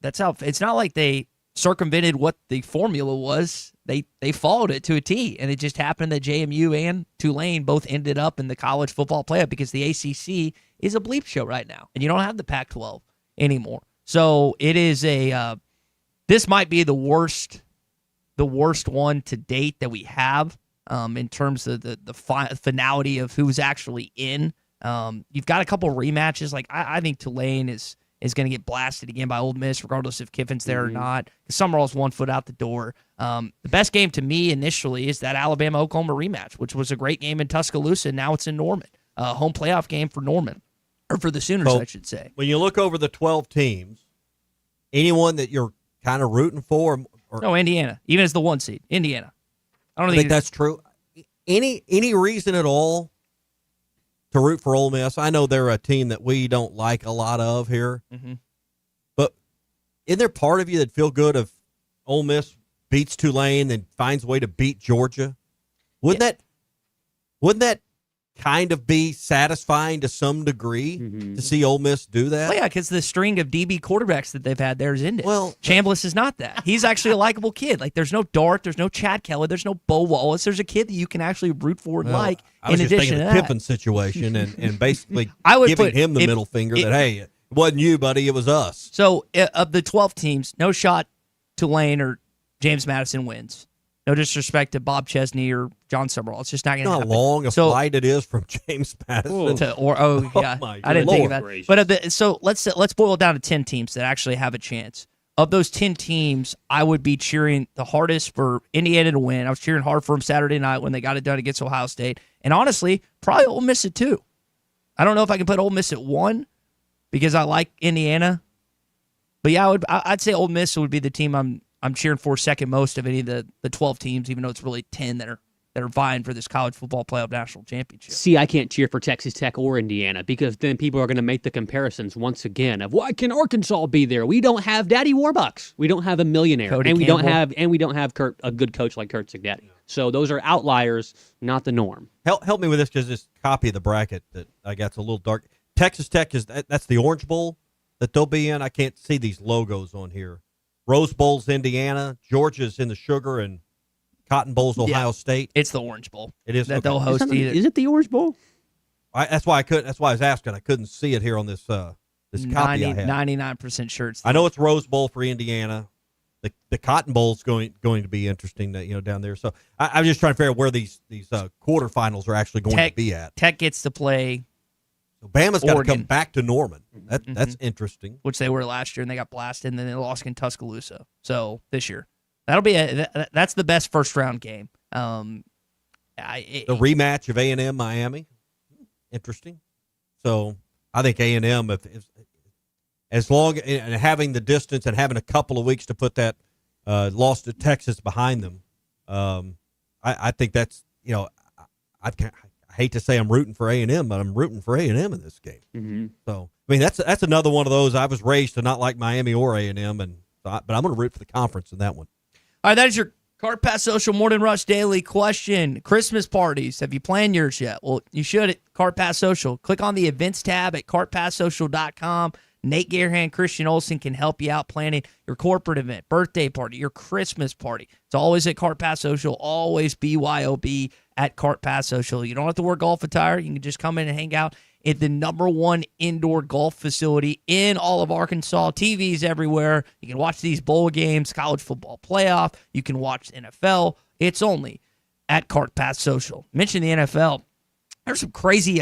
it's not like they circumvented what the formula was. They followed it to a T, and it just happened that JMU and Tulane both ended up in the college football playoff, because the ACC is a bleep show right now, and you don't have the Pac-12 anymore. So it is this might be the worst one to date that we have in terms of the finality of who's actually in. You've got a couple rematches. Like I think Tulane is is going to get blasted again by Ole Miss, regardless if Kiffin's there or Mm-hmm. not. Summerall's 1 foot out the door. The best game to me initially is that Alabama-Oklahoma rematch, which was a great game in Tuscaloosa. Now it's in Norman. Home playoff game for Norman, or for the Sooners, So, I should say. When you look over the 12 teams, anyone that you're kind of rooting for? Or, No, Indiana. Even as the 1 seed. Indiana. I don't I think that's true. Any reason at all to root for Ole Miss? I know they're a team that we don't like a lot of here, but isn't there part of you that feel good if Ole Miss beats Tulane and finds a way to beat Georgia? Wouldn't that kind of be satisfying to some degree to see Ole Miss do that? Well, yeah, because the string of DB quarterbacks that they've had there is ended. Well, Chambliss is not that. He's actually a likable kid. Like, there's no Dart, there's no Chad Kelly, there's no Bo Wallace. There's a kid that you can actually root for and like. I was in just addition thinking to the that, Pippen situation and basically I would giving put- him the if- middle finger that, hey, it wasn't you, buddy, it was us. So of the 12 teams, no shot Tulane or James Madison wins. No disrespect to Bob Chesney or John Summerall. It's just not going You to know how happen. long a So- flight it is from James Madison? Yeah, my I didn't think of Lord. that. But so let's boil it down to 10 teams that actually have a chance. Of those 10 teams, I would be cheering the hardest for Indiana to win. I was cheering hard for them Saturday night when they got it done against Ohio State. And honestly, probably Ole Miss at 2. I don't know if I can put Ole Miss at 1 because I like Indiana. But yeah, I'd say Ole Miss would be the team I'm cheering for second most of any of the 12 teams, even though it's really 10 that are vying for this college football playoff national championship. See, I can't cheer for Texas Tech or Indiana because then people are going to make the comparisons once again of why can Arkansas be there? We don't have Daddy Warbucks. We don't have a millionaire, Cody and we Campbell. don't have a good coach like Kurt Signetti. So those are outliers, not the norm. Help me with this because this copy of the bracket that I got's a little dark. Texas Tech that's the Orange Bowl that they'll be in. I can't see these logos on here. Rose Bowl's Indiana, Georgia's in the Sugar, and Cotton Bowl's Ohio State. It's the Orange Bowl. It is that okay. they'll host either. Is it the Orange Bowl? That's why I was asking. I couldn't see it here on this this copy I have. 99% sure it's the I know it's Rose Bowl for Indiana. The Cotton Bowl's going to be interesting, down there. So I'm just trying to figure out where these quarterfinals are actually going to be at. Tech gets to play So Bama's got to Oregon. come back to Norman. That's interesting. which they were last year, and they got blasted, and then they lost in Tuscaloosa. So this year, that'll be that's the best first round game. The rematch of A&M Miami, interesting. So I think A&M, if as long and having the distance and having a couple of weeks to put that loss to Texas behind them, I think that's I hate to say I'm rooting for A&M, but I'm rooting for A&M in this game. Mm-hmm. So I mean that's another one of those. I was raised to not like Miami or A&M, but I'm going to root for the conference in that one. All right, that is your Cart Pass Social Morning Rush Daily question. Christmas parties. Have you planned yours yet? Well, you should at Cart Pass Social. Click on the events tab at cartpasssocial.com. Nate Gearhan, Christian Olsen can help you out planning your corporate event, birthday party, your Christmas party. It's always at Cart Pass Social, always BYOB at Cart Pass Social. You don't have to wear golf attire. You can just come in and hang out at the #1 indoor golf facility in all of Arkansas. TVs everywhere. You can watch these bowl games, college football playoff. You can watch NFL. It's only at Cart Pass Social. Mention the NFL. There's some crazy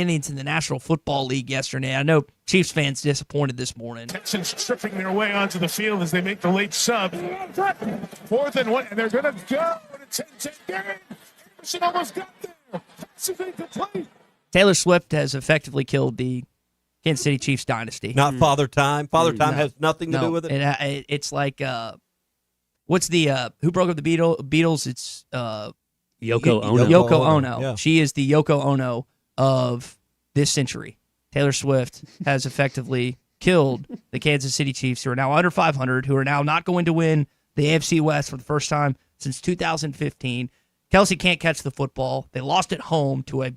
innings in the National Football League yesterday. I know Chiefs fans disappointed this morning. Texans tripping their way onto the field as they make the late sub. 4th and 1, and they're going to go to 10-10 game. Anderson almost got there. Pass is incomplete. Taylor Swift has effectively killed the Kansas City Chiefs dynasty. Not Father Time. Father Time has nothing to do with it. It's like what's the who broke up the Beatles? It's Yoko Ono. Yoko Ono. Yeah. She is the Yoko Ono of this century. Taylor Swift has effectively killed the Kansas City Chiefs, who are now under 500, who are now not going to win the AFC West for the first time since 2015. Kelsey can't catch the football. They lost at home to a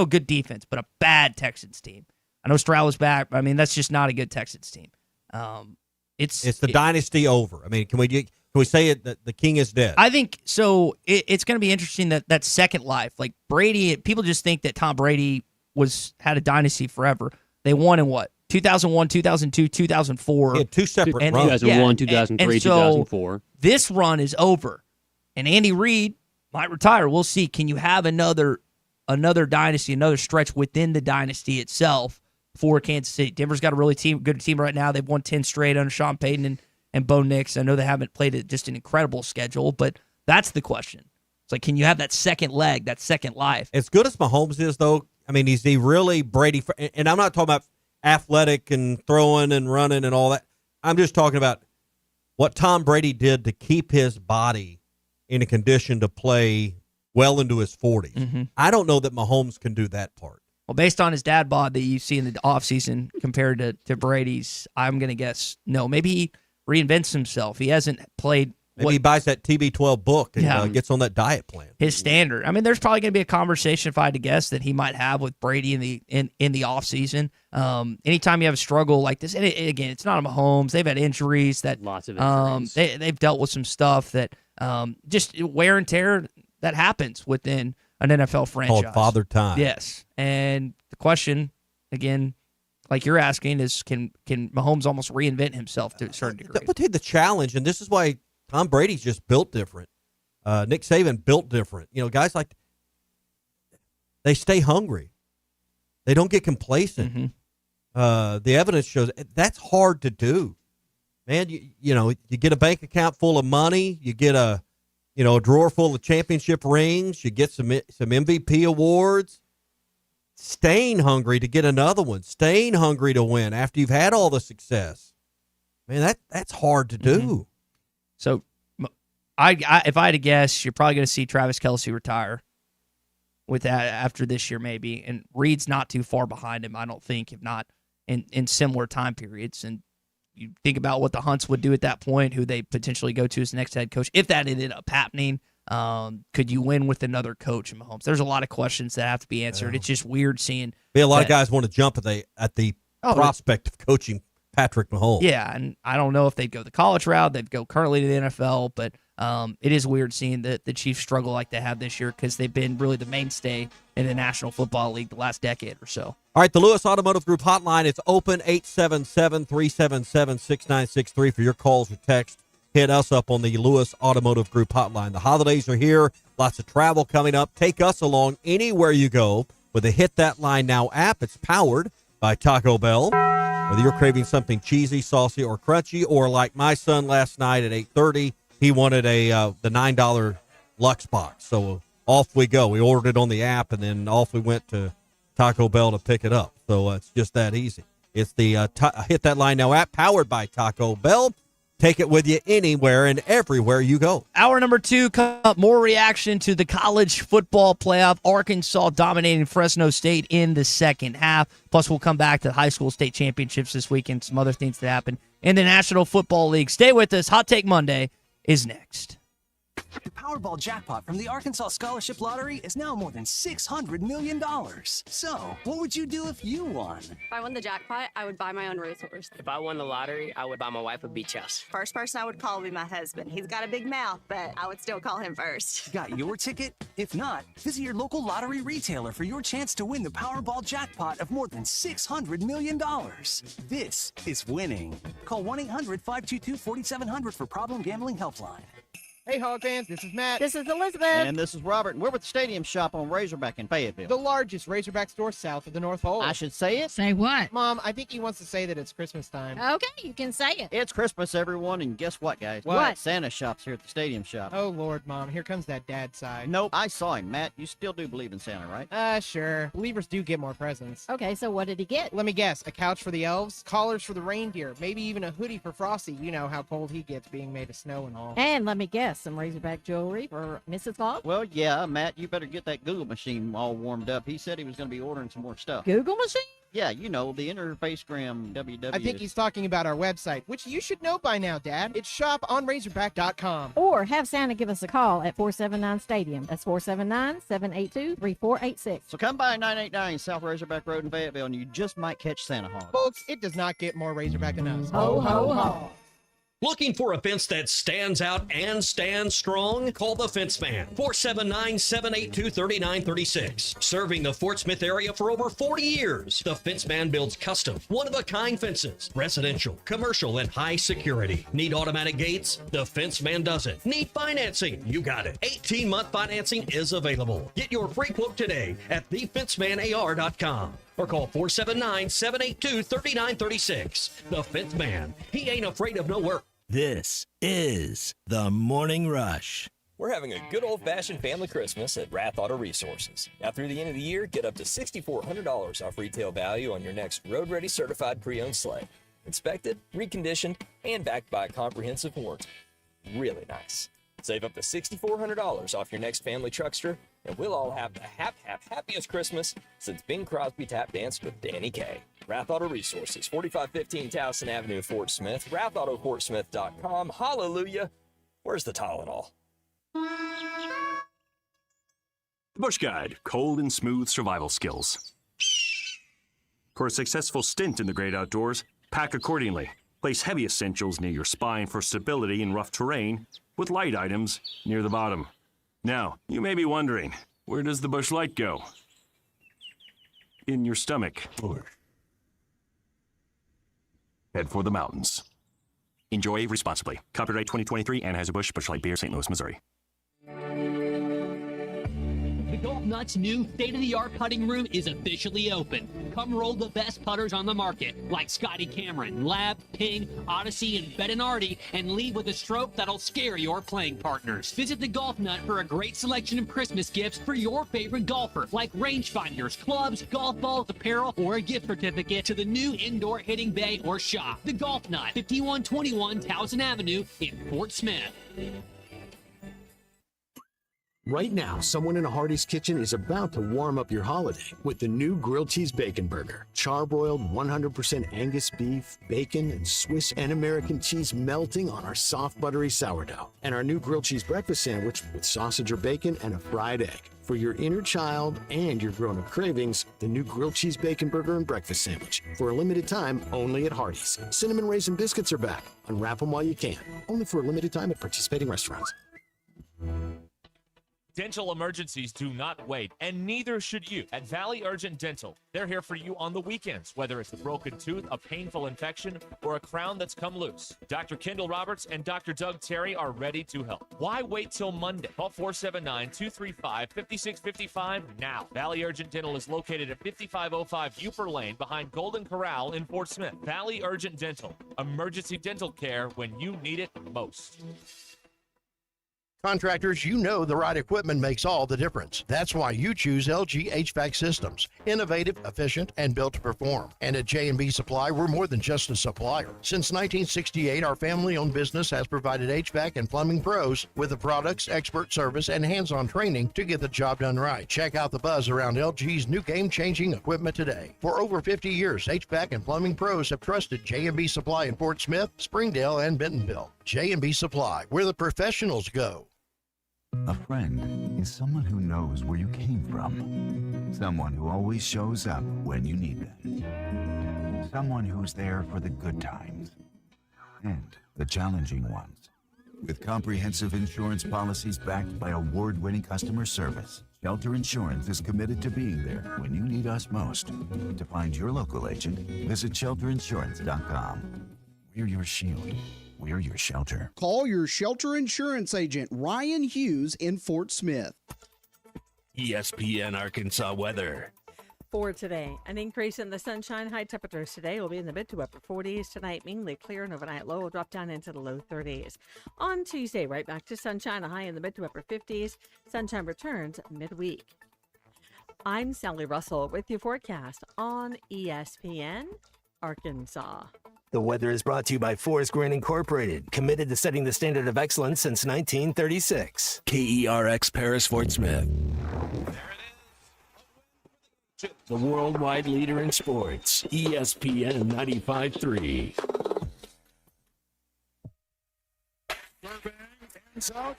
good defense, but a bad Texans team. I know Stroud was back, but I mean, that's just not a good Texans team. It's the dynasty over. I mean, can we say it that the king is dead? I think so. It's going to be interesting that second life, like Brady. People just think that Tom Brady had a dynasty forever. They won in what? 2001, 2002, 2004. He had two separate runs. 2001, 2003, 2004. This run is over, and Andy Reid might retire. We'll see. Can you have another dynasty, another stretch within the dynasty itself for Kansas City. Denver's got a really good team right now. They've won 10 straight under Sean Payton and Bo Nix. I know they haven't played just an incredible schedule, but that's the question. It's like, can you have that second leg, that second life? As good as Mahomes is, though, I mean, is he really Brady? And I'm not talking about athletic and throwing and running and all that. I'm just talking about what Tom Brady did to keep his body in a condition to play well into his 40s. Mm-hmm. I don't know that Mahomes can do that part. Well, based on his dad bod that you see in the offseason compared to Brady's, I'm going to guess no. Maybe he reinvents himself. He hasn't played. Maybe he buys that TB12 book and gets on that diet plan. His standard. I mean, there's probably going to be a conversation, if I had to guess, that he might have with Brady in the offseason. Anytime you have a struggle like this, and again, it's not a Mahomes. They've had injuries that lots of injuries. They've dealt with some stuff that just wear and tear that happens within an NFL franchise. Called Father Time. Yes, and the question again, like you're asking, is can Mahomes almost reinvent himself to a certain degree? That would take the challenge, and this is why Tom Brady's just built different. Nick Saban built different. You know, guys like they stay hungry. They don't get complacent. Mm-hmm. The evidence shows that's hard to do. Man, you know, you get a bank account full of money, you get a drawer full of championship rings, you get some MVP awards. Staying hungry to get another one, staying hungry to win after you've had all the success. Man, that's hard to do. Mm-hmm. So, if I had to guess, you're probably going to see Travis Kelce retire with that after this year, maybe. And Reed's not too far behind him, I don't think, if not in similar time periods. And you think about what the Hunts would do at that point, who they potentially go to as the next head coach. If that ended up happening, could you win with another coach in Mahomes? There's a lot of questions that have to be answered. It's just weird seeing. A lot of guys want to jump at the prospect of coaching Patrick Mahomes. Yeah, and I don't know if they'd go the college route, they'd go currently to the NFL, but it is weird seeing the Chiefs struggle like they have this year because they've been really the mainstay in the National Football League the last decade or so. All right, the Lewis Automotive Group hotline is open, 877-377-6963 for your calls or text. Hit us up on the Lewis Automotive Group hotline. The holidays are here, lots of travel coming up. Take us along anywhere you go with the Hit That Line Now app. It's powered by Taco Bell. Whether you're craving something cheesy, saucy, or crunchy, or like my son last night at 8:30, he wanted the $9 Lux box. So off we go. We ordered it on the app, and then off we went to Taco Bell to pick it up. So it's just that easy. It's the Hit That Line Now app, powered by Taco Bell. Take it with you anywhere and everywhere you go. Hour number 2, come up, more reaction to the college football playoff. Arkansas dominating Fresno State in the second half. Plus, we'll come back to the high school state championships this weekend, some other things that happen in the National Football League. Stay with us. Hot Take Monday is next. The Powerball jackpot from the Arkansas Scholarship Lottery is now more than $600 million. So, what would you do if you won? If I won the jackpot, I would buy my own racehorse. If I won the lottery, I would buy my wife a beach house. First person I would call would be my husband. He's got a big mouth, but I would still call him first. Got your ticket? If not, visit your local lottery retailer for your chance to win the Powerball jackpot of more than $600 million. This is winning. Call 1-800-522-4700 for Problem Gambling Helpline. Hey, Hog fans, this is Matt. This is Elizabeth. And this is Robert, and we're with the Stadium Shop on Razorback in Fayetteville. The largest Razorback store south of the North Pole. I should say it? Say what? Mom, I think he wants to say that it's Christmas time. Okay, you can say it. It's Christmas, everyone, and guess what, guys? What? Santa shop's here at the Stadium Shop. Oh, Lord, Mom, here comes that dad side. Nope, I saw him. Matt, you still do believe in Santa, right? Sure. Believers do get more presents. Okay, so what did he get? Let me guess, a couch for the elves, collars for the reindeer, maybe even a hoodie for Frosty. You know how cold he gets being made of snow and all. And let me guess, some Razorback jewelry for Mrs. Claus? Well, yeah, Matt, you better get that Google machine all warmed up. He said he was going to be ordering some more stuff. Google machine? Yeah, you know, the interfacegram www. I think he's talking about our website, which you should know by now, Dad. It's shoponrazorback.com. Or have Santa give us a call at 479-STADIUM. That's 479-782-3486. So come by 989 South Razorback Road in Fayetteville, and you just might catch Santa Hog. Folks, it does not get more Razorback than us. Ho, ho, ho. Looking for a fence that stands out and stands strong? Call the Fence Man, 479-782-3936. Serving the Fort Smith area for over 40 years, the Fence Man builds custom, one-of-a-kind fences, residential, commercial, and high security. Need automatic gates? The Fence Man does it. Need financing? You got it. 18-month financing is available. Get your free quote today at thefencemanAR.com. or call 479-782-3936. The Fifth Man. He ain't afraid of no work. This is The Morning Rush. We're having a good old-fashioned family Christmas at Rath Auto Resources. Now through the end of the year, get up to $6,400 off retail value on your next road-ready certified pre-owned sleigh. Inspected, reconditioned, and backed by a comprehensive warranty. Really nice. Save up to $6,400 off your next family truckster, and we'll all have the happiest Christmas since Bing Crosby tap danced with Danny Kaye. Rath Auto Resources, 4515 Towson Avenue, Fort Smith, rathautofortsmith.com. Hallelujah. Where's the Tylenol? The Bush Guide, cold and smooth survival skills. For a successful stint in the great outdoors, pack accordingly. Place heavy essentials near your spine for stability in rough terrain, with light items near the bottom. Now, you may be wondering, where does the Bush Light go? In your stomach. Head for the mountains. Enjoy responsibly. Copyright 2023, Anheuser-Busch, Busch Light Beer, St. Louis, Missouri. The Golf Nut's new state-of-the-art putting room is officially open. Come roll the best putters on the market, like Scotty Cameron, Lab, Ping, Odyssey, and Bettinardi, and leave with a stroke that'll scare your playing partners. Visit the Golf Nut for a great selection of Christmas gifts for your favorite golfer, like rangefinders, clubs, golf balls, apparel, or a gift certificate to the new indoor hitting bay or shop. The Golf Nut, 5121 Towson Avenue in Fort Smith. Right now, someone in a Hardee's kitchen is about to warm up your holiday with the new grilled cheese bacon burger. Charbroiled 100% Angus beef, bacon, and Swiss and American cheese melting on our soft, buttery sourdough. And our new grilled cheese breakfast sandwich with sausage or bacon and a fried egg. For your inner child and your grown-up cravings, the new grilled cheese bacon burger and breakfast sandwich. For a limited time, only at Hardee's. Cinnamon Raisin Biscuits are back. Unwrap them while you can. Only for a limited time at participating restaurants. Dental emergencies do not wait, and neither should you. At Valley Urgent Dental, they're here for you on the weekends, whether it's a broken tooth, a painful infection, or a crown that's come loose. Dr. Kendall Roberts and Dr. Doug Terry are ready to help. Why wait till Monday? Call 479-235-5655 now. Valley Urgent Dental is located at 5505 Uper Lane behind Golden Corral in Fort Smith. Valley Urgent Dental, emergency dental care when you need it most. Contractors, you know the right equipment makes all the difference. That's why you choose LG HVAC systems. Innovative, efficient, and built to perform. And at J&B Supply, we're more than just a supplier. Since 1968, our family-owned business has provided HVAC and plumbing pros with the products, expert service, and hands-on training to get the job done right. Check out the buzz around LG's new game-changing equipment today. For over 50 years, HVAC and plumbing pros have trusted J&B Supply in Fort Smith, Springdale, and Bentonville. J&B Supply, where the professionals go. A friend is someone who knows where you came from. Someone who always shows up when you need them. Someone who's there for the good times and the challenging ones. With comprehensive insurance policies backed by award-winning customer service, Shelter Insurance is committed to being there when you need us most. To find your local agent, visit shelterinsurance.com. We're your shield. We're your shelter. Call your shelter insurance agent, Ryan Hughes, in Fort Smith. ESPN Arkansas weather. For today, an increase in the sunshine. High temperatures today will be in the mid to upper 40s. Tonight, mainly clear, and overnight low will drop down into the low 30s. On Tuesday, right back to sunshine, a high in the mid to upper 50s. Sunshine returns midweek. I'm Sally Russell with your forecast on ESPN Arkansas. The weather is brought to you by Forest Green Incorporated, committed to setting the standard of excellence since 1936. KERX Paris, Fort Smith. The worldwide leader in sports, ESPN 95.3.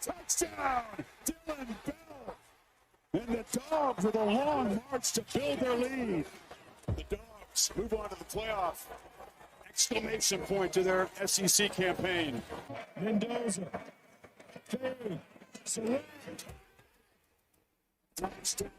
Touchdown! Dylan Bell! And the Dogs with a long march to build their lead. The Dogs move on to the playoff. Exclamation point to their SEC campaign. Mendoza. Fade. Select. Touchdown.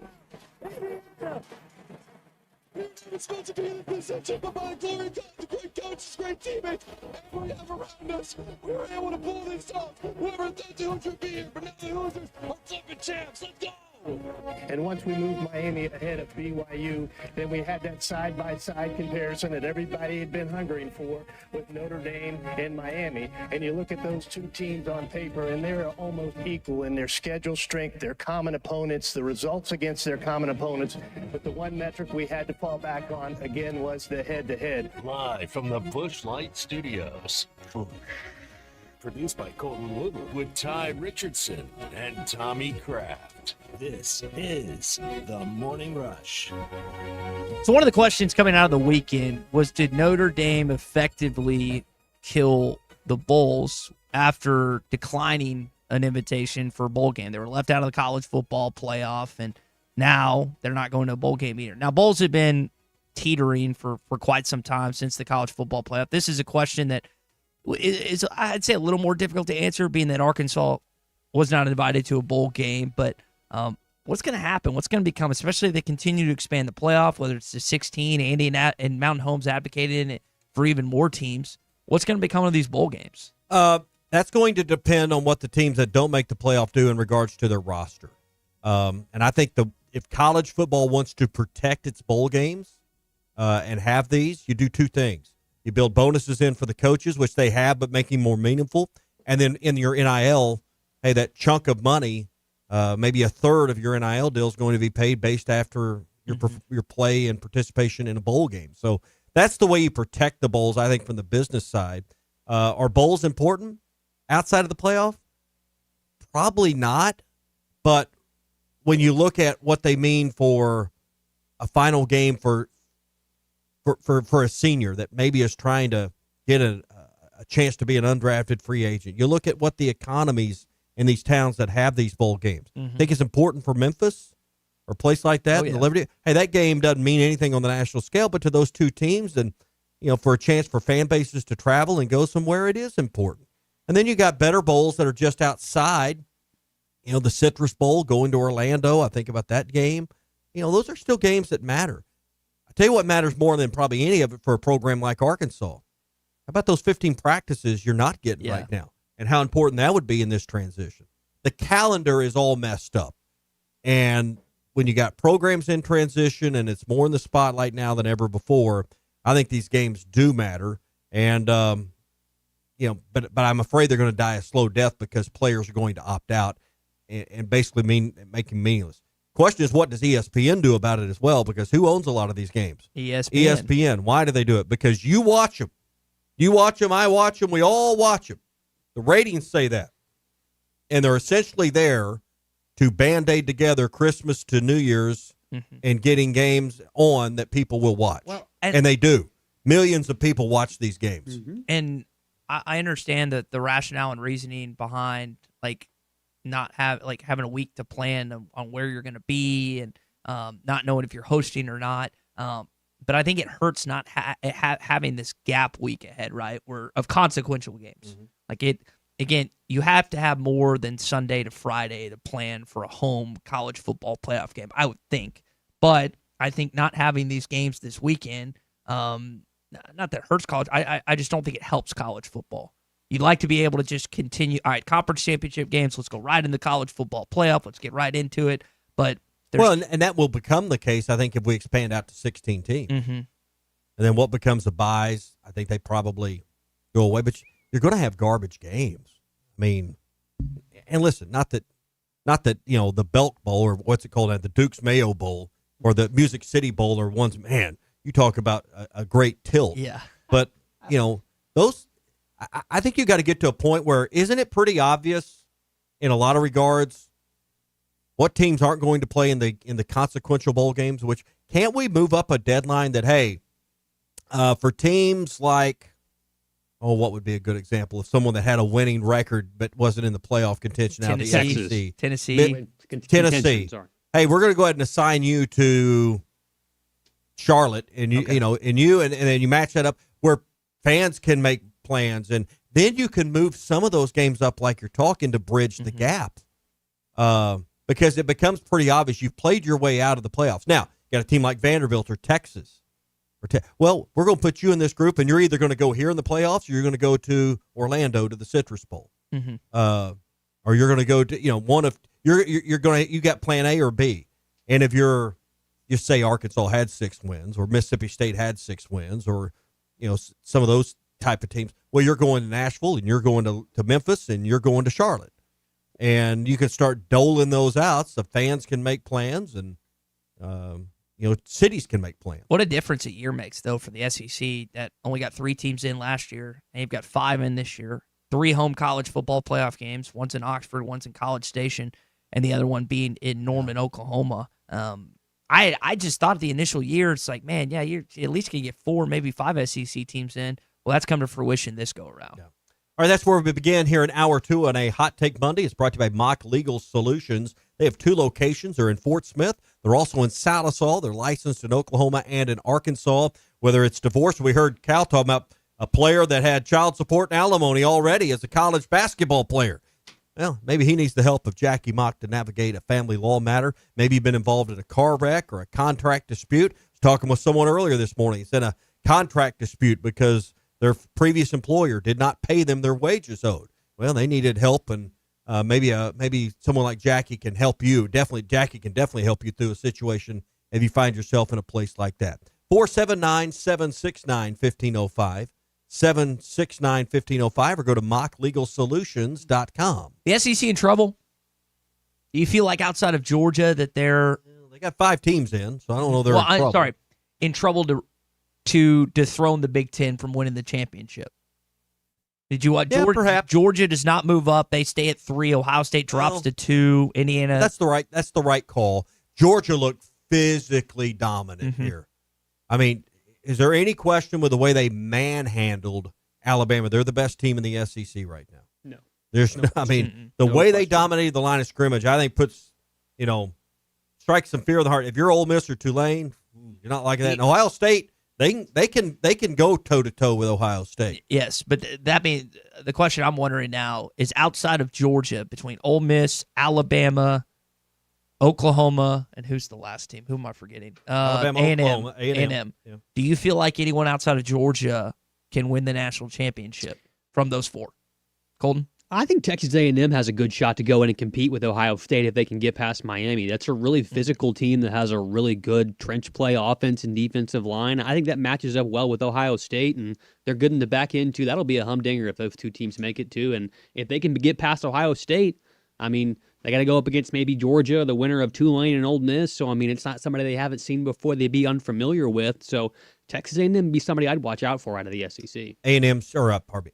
It's going to be in position, but by glory, God, the great coaches, great teammates, and we have around us. We were able to pull this off. Whoever thought the Hoosiers would be here, but now the Hoosiers are flipping champs. Let's go! And once we moved Miami ahead of BYU, then we had that side-by-side comparison that everybody had been hungering for with Notre Dame and Miami. And you look at those two teams on paper, and they're almost equal in their schedule strength, their common opponents, the results against their common opponents. But the one metric we had to fall back on, again, was the head-to-head. Live from the Busch Light Studios. Produced by Colton Woodward with Ty Richardson and Tommy Kraft. This is the Morning Rush. So one of the questions coming out of the weekend was, did Notre Dame effectively kill the Bulls after declining an invitation for a bowl game? They were left out of the college football playoff, and now they're not going to a bowl game either. Now, Bulls have been teetering for quite some time since the college football playoff. This is a question that is, I'd say, a little more difficult to answer, being that Arkansas was not invited to a bowl game. But what's going to happen? What's going to become, especially if they continue to expand the playoff, whether it's to 16, Andy and Mountain Homes advocated it for even more teams. What's going to become of these bowl games? That's going to depend on what the teams that don't make the playoff do in regards to their roster. And I think if college football wants to protect its bowl games and have these, you do two things. You build bonuses in for the coaches, which they have, but making more meaningful. And then in your NIL, hey, that chunk of money, maybe a third of your NIL deal is going to be paid based after your play and participation in a bowl game. So that's the way you protect the bowls, I think, from the business side. Are bowls important outside of the playoff? Probably not. But when you look at what they mean for a final game for a senior that maybe is trying to get a chance to be an undrafted free agent, you look at what the economies in these towns that have these bowl games. I think it's important for Memphis or a place like that. The Liberty. Hey, that game doesn't mean anything on the national scale, but to those two teams, and for a chance for fan bases to travel and go somewhere, it is important. And then you got better bowls that are just outside. The Citrus Bowl, going to Orlando. I think about that game. Those are still games that matter. I tell you what matters more than probably any of it for a program like Arkansas. How about those 15 practices you're not getting right now, and how important that would be in this transition? The calendar is all messed up. And when you got programs in transition and it's more in the spotlight now than ever before, I think these games do matter. And, but I'm afraid they're going to die a slow death because players are going to opt out and basically make them meaningless. Question is, what does ESPN do about it as well? Because who owns a lot of these games? ESPN. Why do they do it? Because you watch them. You watch them, I watch them, we all watch them. The ratings say that. And they're essentially there to Band-Aid together Christmas to New Year's and getting games on that people will watch. Well, and they do. Millions of people watch these games. And I understand that the rationale and reasoning behind not having a week to plan on where you're going to be and not knowing if you're hosting or not. But I think it hurts not having this gap week ahead, right? Of consequential games. Again, you have to have more than Sunday to Friday to plan for a home college football playoff game, I would think. But I think not having these games this weekend, not that it hurts college, I just don't think it helps college football. You'd like to be able to just continue, all right, conference championship games, let's go right into college football playoff, let's get right into it. But and that will become the case, I think, if we expand out to 16 teams. And then what becomes the buys, I think they probably go away. But you're going to have garbage games. I mean, and listen, not that the Belk Bowl or what's it called, the Duke's Mayo Bowl or the Music City Bowl are ones, man, you talk about a great tilt. Yeah. But, those, I think you got to get to a point where, isn't it pretty obvious in a lot of regards what teams aren't going to play in the consequential bowl games? Which, can't we move up a deadline that, hey, for teams like, what would be a good example of someone that had a winning record but wasn't in the playoff contention? Tennessee. Tennessee. Hey, we're going to go ahead and assign you to Charlotte, and you, and then you match that up where fans can make plans, and then you can move some of those games up like you're talking to bridge the gap. Because it becomes pretty obvious you've played your way out of the playoffs. Now, you got a team like Vanderbilt or Texas. We're going to put you in this group, and you're either going to go here in the playoffs or you're going to go to Orlando to the Citrus Bowl. Or you're going to go to, you got plan A or B. And if you say Arkansas had 6 wins or Mississippi State had 6 wins or, some of those type of teams, well, you're going to Nashville and you're going to Memphis and you're going to Charlotte. And you can start doling those out so fans can make plans and, cities can make plans. What a difference a year makes, though, for the SEC that only got 3 teams in last year, and you've got 5 in this year. 3 home college football playoff games. One's in Oxford, one's in College Station, and the other one being in Norman, Oklahoma. I just thought the initial year, it's like, man, yeah, you're at least going to get 4, maybe 5 SEC teams in. Well, that's come to fruition this go-around. Yeah. All right, that's where we begin here in Hour 2 on a Hot Take Monday. It's brought to you by Mock Legal Solutions. They have 2 locations. They're in Fort Smith. They're also in Salisaw. They're licensed in Oklahoma and in Arkansas. Whether it's divorce, we heard Cal talking about a player that had child support and alimony already as a college basketball player. Well, maybe he needs the help of Jackie Mock to navigate a family law matter. Maybe you've been involved in a car wreck or a contract dispute. I was talking with someone earlier this morning. It's in a contract dispute because their previous employer did not pay them their wages owed. Well, they needed help, and maybe someone like Jackie can help you. Jackie can definitely help you through a situation if you find yourself in a place like that. 479-769-1505, 769-1505, or go to mocklegalsolutions.com. The SEC in trouble? Do you feel like outside of Georgia that they're... They got 5 teams in, so I don't know they're in trouble. In trouble to dethrone the Big Ten from winning the championship. Did you watch? Perhaps. Georgia does not move up. They stay at 3. Ohio State drops to 2. Indiana. That's the right call. Georgia looked physically dominant here. I mean, is there any question with the way they manhandled Alabama? They're the best team in the SEC right now. No. There's the way they dominated the line of scrimmage, I think puts, strikes some fear in the heart. If you're Ole Miss or Tulane, you're not liking that. And Ohio State, They can go toe-to-toe with Ohio State. Yes, but that means the question I'm wondering now is outside of Georgia, between Ole Miss, Alabama, Oklahoma, and who's the last team? Who am I forgetting? Alabama, Oklahoma, A&M. Yeah. Do you feel like anyone outside of Georgia can win the national championship from those 4? Colton? I think Texas A&M has a good shot to go in and compete with Ohio State if they can get past Miami. That's a really physical team that has a really good trench play offense and defensive line. I think that matches up well with Ohio State, and they're good in the back end, too. That'll be a humdinger if those 2 teams make it, too. And if they can get past Ohio State, I mean, they got to go up against maybe Georgia, the winner of Tulane and Ole Miss. So, I mean, it's not somebody they haven't seen before they'd be unfamiliar with. So, Texas A&M would be somebody I'd watch out for out of the SEC.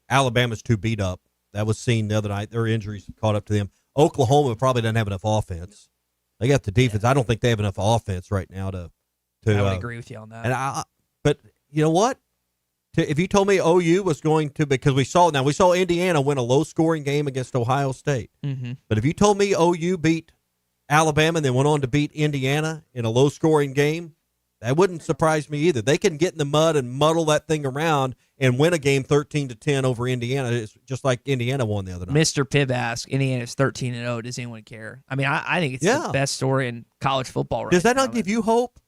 Alabama's too beat up. That was seen the other night. Their injuries caught up to them. Oklahoma probably doesn't have enough offense. They got the defense. I don't think they have enough offense right now to I would agree with you on that. But you know what? If you told me OU was going to, because we saw Indiana win a low-scoring game against Ohio State. Mm-hmm. But if you told me OU beat Alabama and then went on to beat Indiana in a low-scoring game, that wouldn't surprise me either. They can get in the mud and muddle that thing around and win a game 13-10 over Indiana. It's just like Indiana won the other night. Mr. Pibb asked, Indiana's 13-0. Does anyone care? I mean, I think it's the best story in college football right now. Does that not give you hope?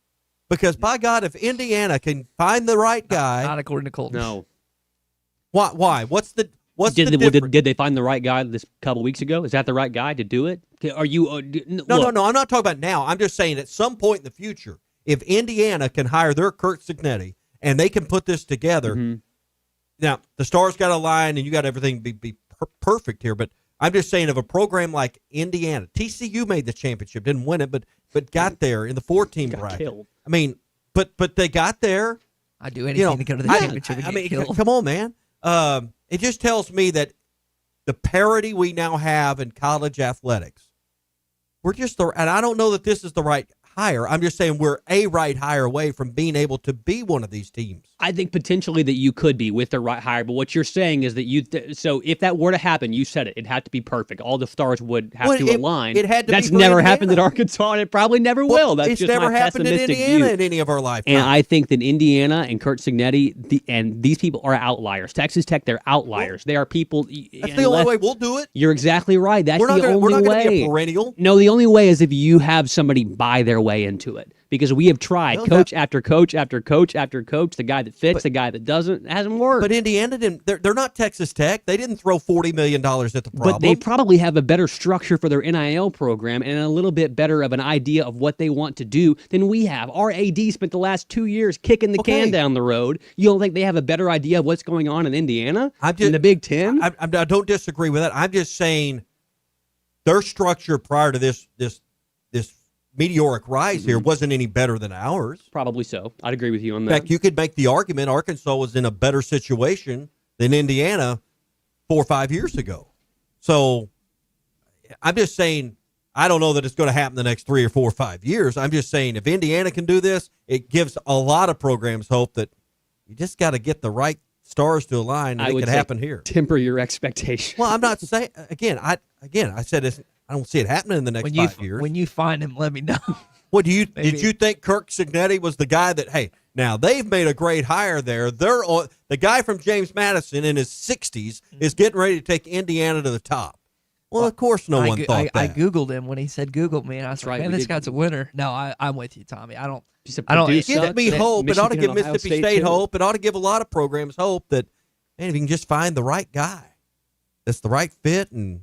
Because, by God, if Indiana can find the right guy. Not according to Colton. No. Why? What's the difference? Did they find the right guy this couple weeks ago? Is that the right guy to do it? Are you? No. I'm not talking about now. I'm just saying at some point in the future, if Indiana can hire their Kurt Cignetti and they can put this together, now the stars got to align and you got everything be perfect here. But I'm just saying, of a program like Indiana, TCU made the championship, didn't win it, but got there in the 4-team bracket. Killed. I mean, but they got there. I'd do anything to go to the championship. Come on, man. It just tells me that the parity we now have in college athletics, and I don't know that this is the right hire. I'm just saying we're a right hire away from being able to be one of these teams. I think potentially that you could be with the right hire, but what you're saying is that so if that were to happen, you said it'd have to be perfect. All the stars would have to align. It had to. That's never happened at Arkansas, and it probably never will. That's it's just never my happened at pessimistic Indiana view. in any of our lifetime. And I think that Indiana and Kurt Cignetti and these people are outliers. Texas Tech, they're outliers. They are people. That's the only way we'll do it. You're exactly right. That's the only way. We're not going to be a perennial. No, the only way is if you have somebody buy their way into it. because we have tried No, coach after coach after coach after coach, the guy that fits, the guy that doesn't. It hasn't worked. But Indiana didn't. They're not Texas Tech. They didn't throw $40 million at the problem. But they probably have a better structure for their NIL program and a little bit better of an idea of what they want to do than we have. Our AD spent the last 2 years kicking the can down the road. You don't think they have a better idea of what's going on in Indiana? In the Big Ten? I don't disagree with that. I'm just saying their structure prior to this meteoric rise here wasn't any better than ours. Probably so. I'd agree with you on In that. fact, you could make the argument Arkansas was in a better situation than Indiana 4 or 5 years ago. So I'm just saying, I don't know that it's going to happen the next 3 or 4 or 5 years. I'm just saying if Indiana can do this, it gives a lot of programs hope that you just got to get the right stars to align, and it could happen here. Temper your expectations. Well, I'm not saying I said I don't see it happening in the next 5 years. When you find him, let me know. What did you think Kirk Cignetti was the guy that? Hey, now they've made a great hire there. They're the guy from James Madison in his 60s is getting ready to take Indiana to the top. Well, of course, no one thought that. I Googled him when he said Google me, and I was like, man, this guy's a winner. No, I'm with you, Tommy. I don't. It gives me hope. It ought to give Mississippi State hope. It ought to give a lot of programs hope that, man, if you can just find the right guy that's the right fit, and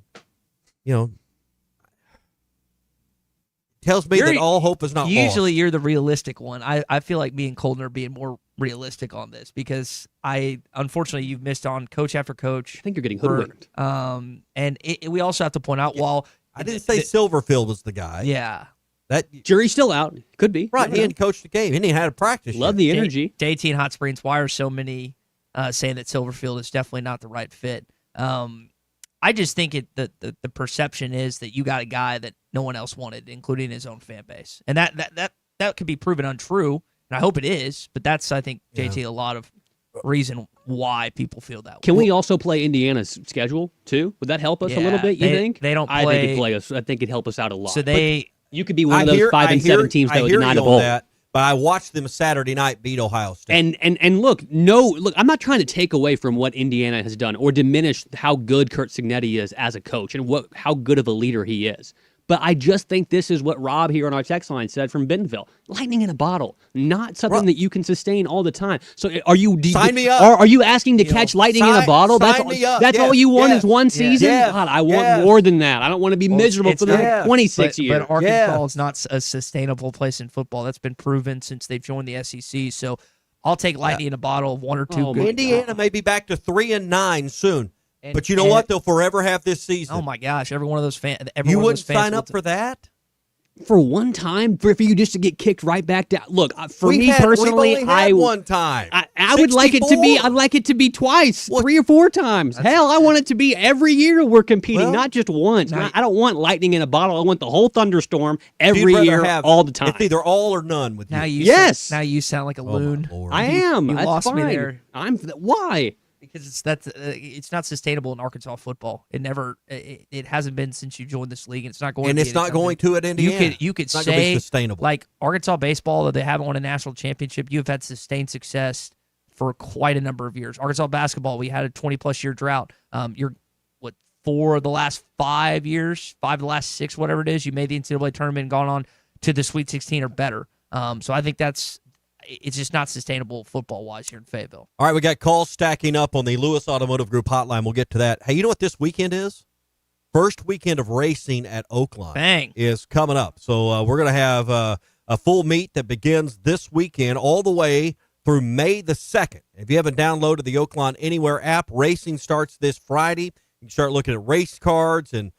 tells me that all hope is not usually lost. You're the realistic one. I feel like me and Colton are being more realistic on this because unfortunately you've missed on coach after coach. I think you're getting hoodwinked. And we also have to point out while I didn't say Silverfield was the guy. Yeah. That jury's still out. Could be. Right. He hadn't coached the game. He didn't had a practice. Love the energy. JT and Hot Springs. Why are so many saying that Silverfield is definitely not the right fit? I just think the perception is that you got a guy that no one else wanted, including his own fan base, and that could be proven untrue, and I hope it is. But that's, I think, JT, a lot of reason why people feel that way. Can we also play Indiana's schedule too? Would that help us a little bit? You think they don't? I think it'd help us out a lot. So you could be one of those 5 and 7 teams that would deny the bowl. But I watched them Saturday night beat Ohio State. And look, I'm not trying to take away from what Indiana has done or diminish how good Kurt Cignetti is as a coach and how good of a leader he is. But I just think this is what Rob here on our text line said from Bentonville. Lightning in a bottle, not something that you can sustain all the time. So sign me up. Are you asking to catch lightning in a bottle? That's all you want is one season? Yes. God, I want more than that. I don't want to be miserable for the next 26 years. But Arkansas is not a sustainable place in football. That's been proven since they've joined the SEC. So I'll take lightning in a bottle of 1 or 2 good. Indiana may be back to 3-9 soon. But you know what? They'll forever have this season. Oh my gosh! Every one of those fans. You wouldn't sign up for that for one time for you just to get kicked right back down. Look, for we've me personally, only had one time. I would like it to be. I'd like it to be twice, 3 or 4 times. Hell, I want it to be every year we're competing, not just once. I don't want lightning in a bottle. I want the whole thunderstorm every year, all the time. It's either all or none with you. Now you sound like a loon. I am. You That's lost fine. me there. Why? Because it's not sustainable in Arkansas football. It hasn't been since you joined this league, and it's not going. And to it's be not going to at Indiana. You could it's not gonna be say sustainable. Like Arkansas baseball, that they haven't won a national championship. You've had sustained success for quite a number of years. Arkansas basketball, we had a 20+ year drought. You're 4 of the last 5 years, 5 of the last 6, whatever it is. You made the NCAA tournament and gone on to the Sweet 16 or better. So I think it's just not sustainable football-wise here in Fayetteville. All right, we got calls stacking up on the Lewis Automotive Group hotline. We'll get to that. Hey, you know what this weekend is? First weekend of racing at Oakland is coming up. So we're going to have a full meet that begins this weekend all the way through May the 2nd. If you haven't downloaded the Oakland Anywhere app, racing starts this Friday. You can start looking at race cards and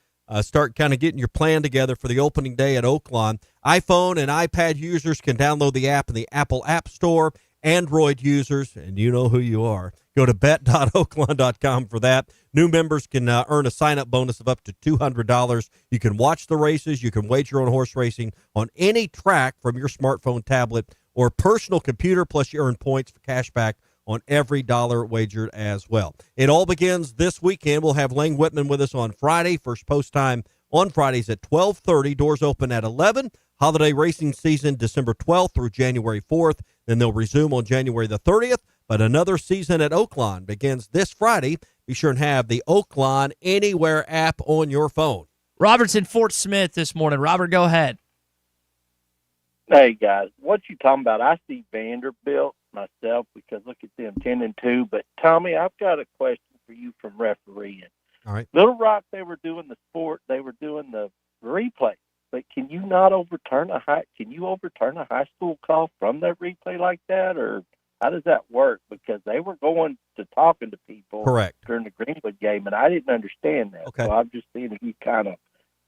start kind of getting your plan together for the opening day at Oakland. iPhone and iPad users can download the app in the Apple App Store. Android users, and you know who you are, go to bet.oakland.com for that. New members can earn a sign-up bonus of up to $200. You can watch the races. You can wager on horse racing on any track from your smartphone, tablet, or personal computer, plus you earn points for cash back on every dollar wagered as well. It all begins this weekend. We'll have Lang Whitman with us on Friday. First post time on Fridays at 12:30. Doors open at 11. Holiday racing season December 12th through January 4th. Then they'll resume on January the 30th. But another season at Oakland begins this Friday. Be sure and have the Oakland Anywhere app on your phone. Robert's in Fort Smith this morning. Robert, go ahead. Hey guys, what you talking about? I see Vanderbilt myself because look at them 10-2. But Tommy, I've got a question for you from refereeing. All right. Little Rock, they were doing the replay. But can you overturn a high school call from that replay like that, or how does that work? Because they were going to talking to people Correct. during the Greenwood game, and I didn't understand that. Okay. So I'm just seeing if you kind of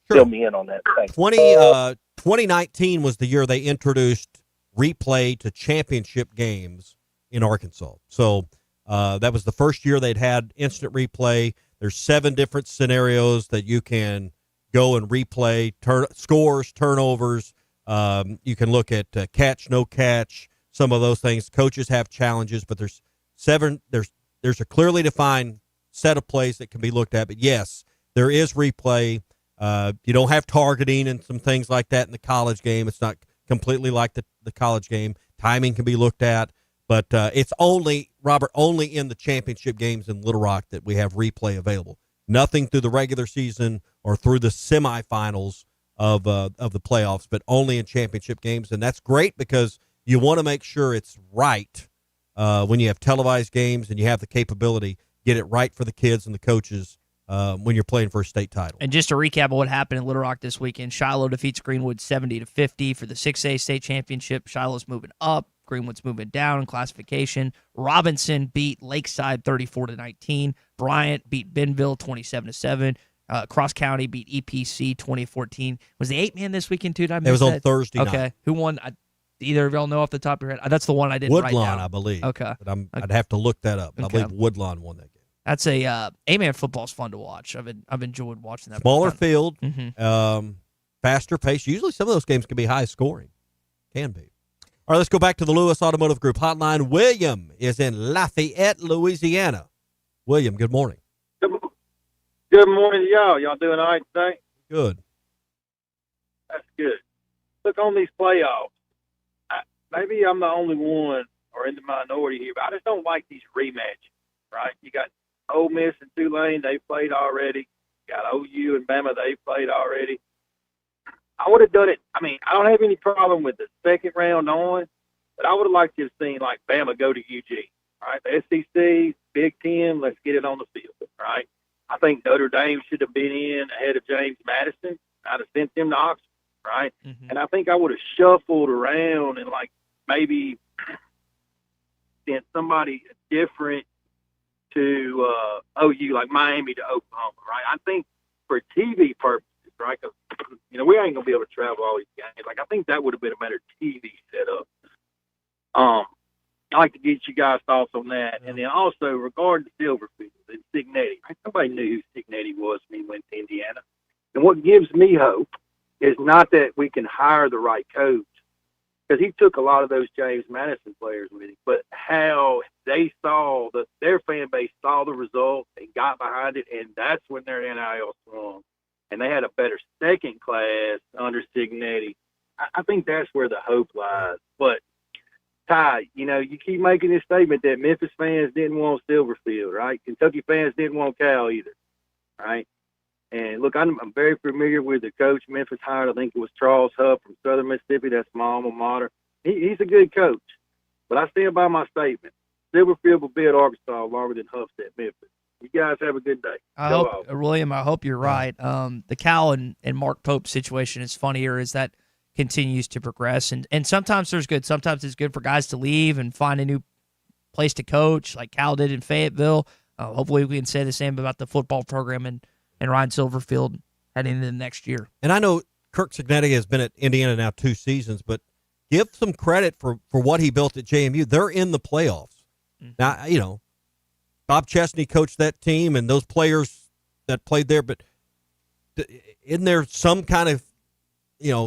fill me in on that. Thanks. 2019 was the year they introduced replay to championship games in Arkansas. So that was the first year they'd had instant replay. There's 7 different scenarios that you can go and replay, scores, turnovers. You can look at catch, no catch, some of those things. Coaches have challenges, but there's 7. There's a clearly defined set of plays that can be looked at. But yes, there is replay. You don't have targeting and some things like that in the college game. It's not completely like the college game. Timing can be looked at, but it's only in the championship games in Little Rock that we have replay available. Nothing through the regular season or through the semifinals of the playoffs, but only in championship games. And that's great because you want to make sure it's right when you have televised games and you have the capability, get it right for the kids and the coaches when you're playing for a state title. And just to recap of what happened in Little Rock this weekend, Shiloh defeats Greenwood 70-50 for the 6A state championship. Shiloh's moving up. Greenwood's moving down in classification. Robinson beat Lakeside 34-19. Bryant beat Benville 27-7. Cross County beat EPC 2014. Was the 8-man this weekend too? Did I miss It was on that? Thursday night. Okay. Who won? Either of y'all know off the top of your head? That's the one I didn't write Woodlawn, down. I believe. Okay. But I'd have to look that up. I Okay. believe Woodlawn won that game. That's a 8-man football's fun to watch. I've enjoyed watching that. Smaller field, Mhm. faster pace. Usually some of those games can be high scoring. Can be. All right, let's go back to the Lewis Automotive Group hotline. William is in Lafayette, Louisiana. William, good morning. Good morning to y'all. Y'all doing all right today? Good. That's good. Look, on these playoffs, maybe I'm the only one or in the minority here, but I just don't like these rematches, right? You got Ole Miss and Tulane, they played already. You got OU and Bama, they played already. I would have done it. I mean, I don't have any problem with the second round on, but I would have liked to have seen, like, Bama go to UG, right? The SEC, Big Ten, let's get it on the field, right? I think Notre Dame should have been in ahead of James Madison. I'd have sent them to Oxford, right? And I think I would have shuffled around and, like, maybe sent somebody different to OU, like Miami to Oklahoma, right? I think for TV purposes, right? Because, we ain't going to be able to travel all these games. Like, I think that would have been a better TV setup. I'd like to get you guys' thoughts on that. And then also regarding Silverfield and Signetti, right? Nobody knew who Signetti was when he went to Indiana. And what gives me hope is not that we can hire the right coach, because he took a lot of those James Madison players with him, but how they saw their fan base saw the results and got behind it, and that's when their NIL swung. And they had a better second class under Signetti. I think that's where the hope lies. But, Ty, you keep making this statement that Memphis fans didn't want Silverfield, right? Kentucky fans didn't want Cal either, right? And, look, I'm very familiar with the coach Memphis hired. I think it was Charles Huff from Southern Mississippi. That's my alma mater. He's a good coach. But I stand by my statement. Silverfield will be at Arkansas longer than Huff's at Memphis. You guys have a good day. William, I hope you're right. The Cal and Mark Pope situation is funnier as that continues to progress. And sometimes there's good. Sometimes it's good for guys to leave and find a new place to coach, like Cal did in Fayetteville. Hopefully we can say the same about the football program and Ryan Silverfield heading into the next year. And I know Kirk Signetti has been at Indiana now 2 seasons, but give some credit for what he built at JMU. They're in the playoffs. Now, Bob Chesney coached that team and those players that played there, but isn't there some kind of,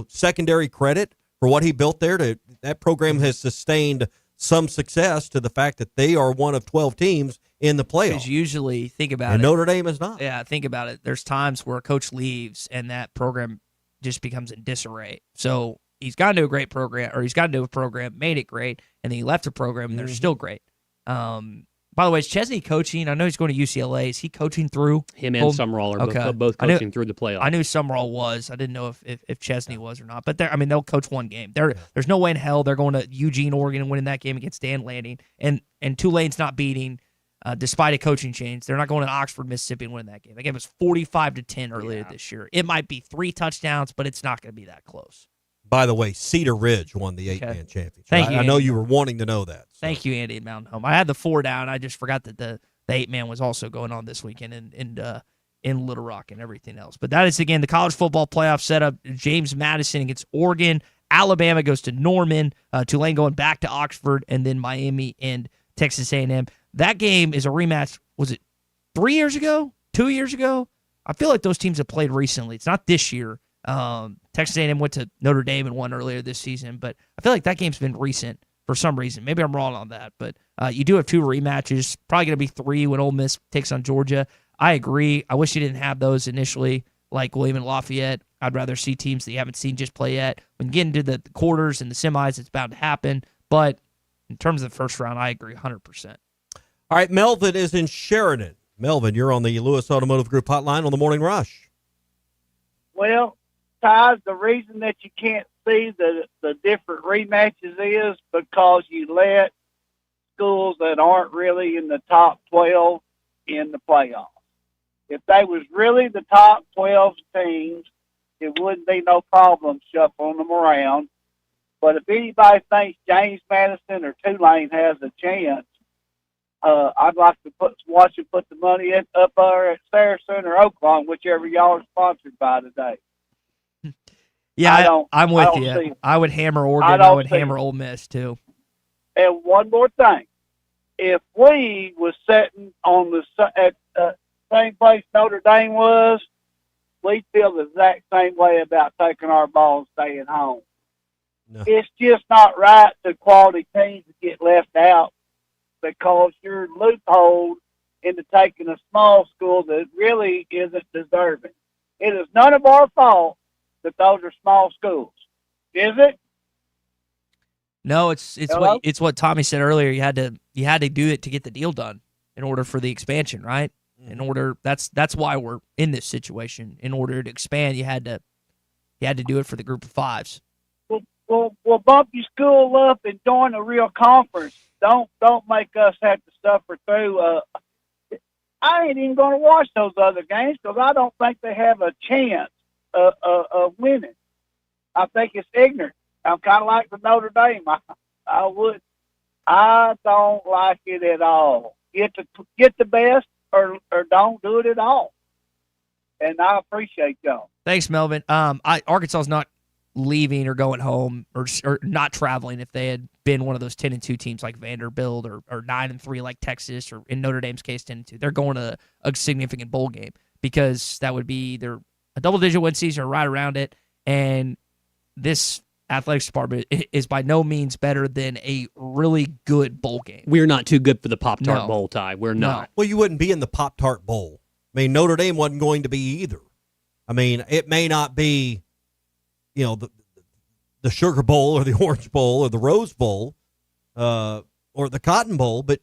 secondary credit for what he built there? That program has sustained some success to the fact that they are one of 12 teams in the playoffs. Because usually, think about and it. Notre Dame is not. Yeah, think about it. There's times where a coach leaves and that program just becomes in disarray. So he's gotten to a great program, or he's gotten to a program, made it great, and then he left a program, and they're still great. Bob By the way, is Chesney coaching? I know he's going to UCLA. Is he coaching through? Him and Summerall are both coaching through the playoffs. I knew Summerall was. I didn't know if Chesney was or not. But they'll coach one game. There's no way in hell they're going to Eugene, Oregon, and winning that game against Dan Lanning. And Tulane's not beating, despite a coaching change. They're not going to Oxford, Mississippi, and winning that game. That game was 45-10 earlier this year. It might be 3 touchdowns, but it's not going to be that close. By the way, Cedar Ridge won the 8-man championship. Thank you, I know Andy. you were wanting to know that. Thank you, Andy, at Mountain Home. I had the 4 down. I just forgot that the 8-man was also going on this weekend in Little Rock and everything else. But that is, again, the college football playoff setup. James Madison against Oregon. Alabama goes to Norman. Tulane going back to Oxford. And then Miami and Texas A&M. That game is a rematch. Was it 3 years ago? 2 years ago? I feel like those teams have played recently. It's not this year. Texas A&M went to Notre Dame and won earlier this season, but I feel like that game's been recent for some reason. Maybe I'm wrong on that, but you do have 2 rematches. Probably going to be 3 when Ole Miss takes on Georgia. I agree. I wish you didn't have those initially, like William and Lafayette. I'd rather see teams that you haven't seen just play yet. When you get into the quarters and the semis, it's bound to happen. But in terms of the first round, I agree 100%. All right, Melvin is in Sheridan. Melvin, you're on the Lewis Automotive Group hotline on the Morning Rush. Well, Ty, the reason that you can't see the different rematches is because you let schools that aren't really in the top 12 in the playoffs. If they was really the top 12 teams, it wouldn't be no problem shuffling them around. But if anybody thinks James Madison or Tulane has a chance, I'd like to watch them put the money up there at Saracen or Oaklawn, whichever y'all are sponsored by today. Yeah, I'm with see you. it. I would hammer Oregon. I would hammer Ole Miss, too. And one more thing. If we was sitting on at same place Notre Dame was, we feel the exact same way about taking our ball and staying home. No. It's just not right to quality teams to get left out because you're loopholed into taking a small school that really isn't deserving. It is none of our fault that those are small schools, is it? No, it's Hello? what Tommy said earlier. You had to do it to get the deal done in order for the expansion, right? In order that's why we're in this situation. In order to expand, you had to do it for the group of 5s. Well, bump your school up and join a real conference. Don't make us have to suffer through. I ain't even going to watch those other games because I don't think they have a chance of winning. I think it's ignorant. I'm kind of like the Notre Dame. I don't like it at all. Get the best or don't do it at all. And I appreciate y'all. Thanks, Melvin. Arkansas's not leaving or going home or not traveling if they had been one of those 10-2 teams like Vanderbilt or 9-3 like Texas, or in Notre Dame's case 10-2. They're going to a significant bowl game because that would be either a double-digit win season or right around it. And this athletics department is by no means better than a really good bowl game. We're not too good for the Pop-Tart No. Bowl, Ty. We're not. Well, you wouldn't be in the Pop-Tart Bowl. I mean, Notre Dame wasn't going to be either. I mean, it may not be, the Sugar Bowl or the Orange Bowl or the Rose Bowl or the Cotton Bowl, but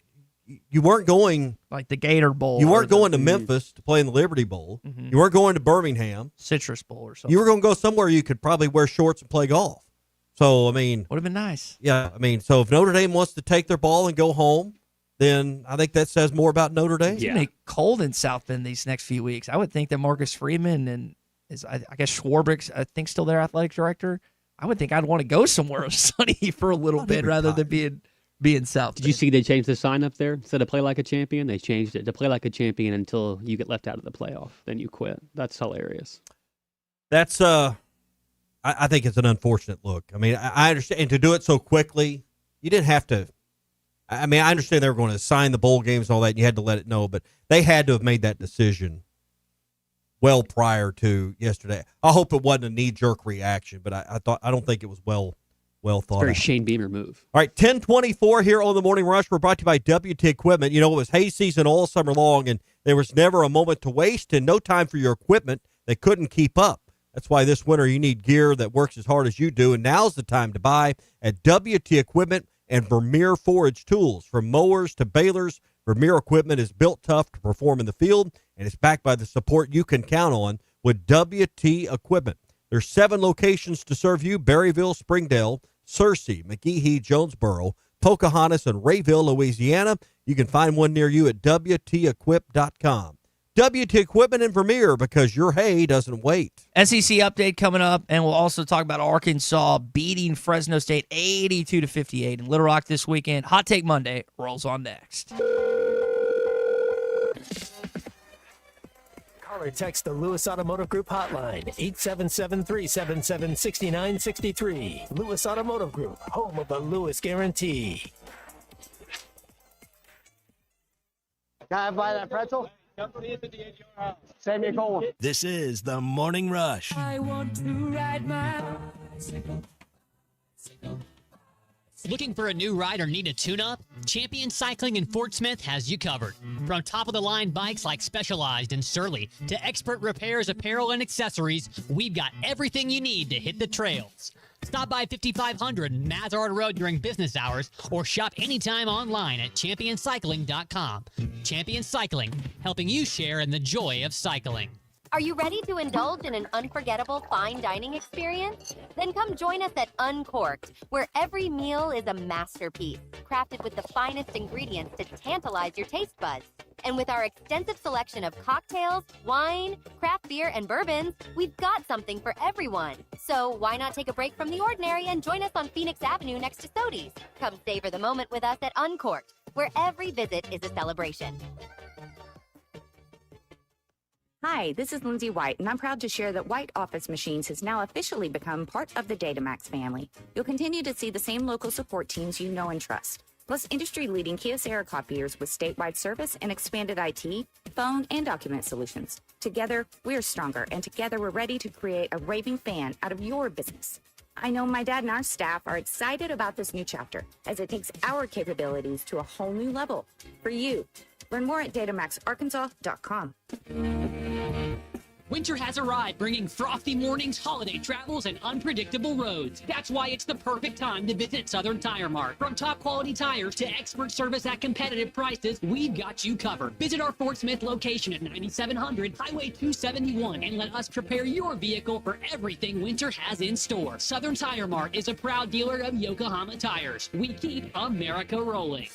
you weren't going like the Gator Bowl. You weren't going to Memphis to play in the Liberty Bowl. Mhm. You weren't going to Birmingham, Citrus Bowl or something. You were going to go somewhere you could probably wear shorts and play golf. So I mean, would have been nice. Yeah, I mean, so if Notre Dame wants to take their ball and go home, then I think that says more about Notre Dame. It's going to be cold in South Bend these next few weeks. I would think that Marcus Freeman and I guess Schwarbrick's, I think, still their athletic director. I would think I'd want to go somewhere sunny for a little bit rather than being South. Did you see they changed the sign up there? Instead of play like a champion, they changed it to play like a champion until you get left out of the playoff. Then you quit. That's hilarious. That's I think it's an unfortunate look. I mean, I understand, and to do it so quickly, you didn't have to. I mean, I understand they were going to assign the bowl games and all that, and you had to let it know, but they had to have made that decision well prior to yesterday. I hope it wasn't a knee-jerk reaction, but I don't think it was well thought Very out. Shane Beamer move. All right, 10:24 here on the Morning Rush. We're brought to you by WT Equipment. You know, it was hay season all summer long, and there was never a moment to waste and no time for your equipment that couldn't keep up. That's why this winter you need gear that works as hard as you do, and now's the time to buy at WT Equipment and Vermeer Forage Tools. From mowers to balers, Vermeer equipment is built tough to perform in the field, and it's backed by the support you can count on with WT Equipment. There's 7 locations to serve you: Berryville, Springdale, Searcy, McGehee, Jonesboro, Pocahontas, and Rayville, Louisiana. You can find one near you at WTEquip.com. WT Equipment in Vermeer, because your hay doesn't wait. SEC update coming up, and we'll also talk about Arkansas beating Fresno State 82-58 in Little Rock this weekend. Hot Take Monday rolls on next. Call or text the Lewis Automotive Group hotline, 877-377-6963. Lewis Automotive Group, home of the Lewis Guarantee. Can I buy that pretzel? Save me a cold one. This is the Morning Rush. I want to ride my bicycle. Looking for a new ride or need a tune-up? Champion Cycling in Fort Smith has you covered. From top-of-the-line bikes like Specialized and Surly to expert repairs, apparel, and accessories, we've got everything you need to hit the trails. Stop by 5500 Mazard Road during business hours or shop anytime online at championcycling.com. Champion Cycling, helping you share in the joy of cycling. Are you ready to indulge in an unforgettable fine dining experience? Then come join us at Uncorked, where every meal is a masterpiece, crafted with the finest ingredients to tantalize your taste buds. And with our extensive selection of cocktails, wine, craft beer, and bourbons, we've got something for everyone. So why not take a break from the ordinary and join us on Phoenix Avenue next to Sodi's? Come savor the moment with us at Uncorked, where every visit is a celebration. Hi, this is Lindsay White, and I'm proud to share that White Office Machines has now officially become part of the Datamax family. You'll continue to see the same local support teams you know and trust, plus industry-leading Kyocera copiers with statewide service and expanded IT, phone, and document solutions. Together, we're stronger, and together we're ready to create a raving fan out of your business. I know my dad and our staff are excited about this new chapter, as it takes our capabilities to a whole new level for you. Learn more at datamaxarkansas.com. Winter has arrived, bringing frosty mornings, holiday travels, and unpredictable roads. That's why it's the perfect time to visit Southern Tire Mart. From top quality tires to expert service at competitive prices, we've got you covered. Visit our Fort Smith location at 9700 Highway 271 and let us prepare your vehicle for everything winter has in store. Southern Tire Mart is a proud dealer of Yokohama tires. We keep America rolling.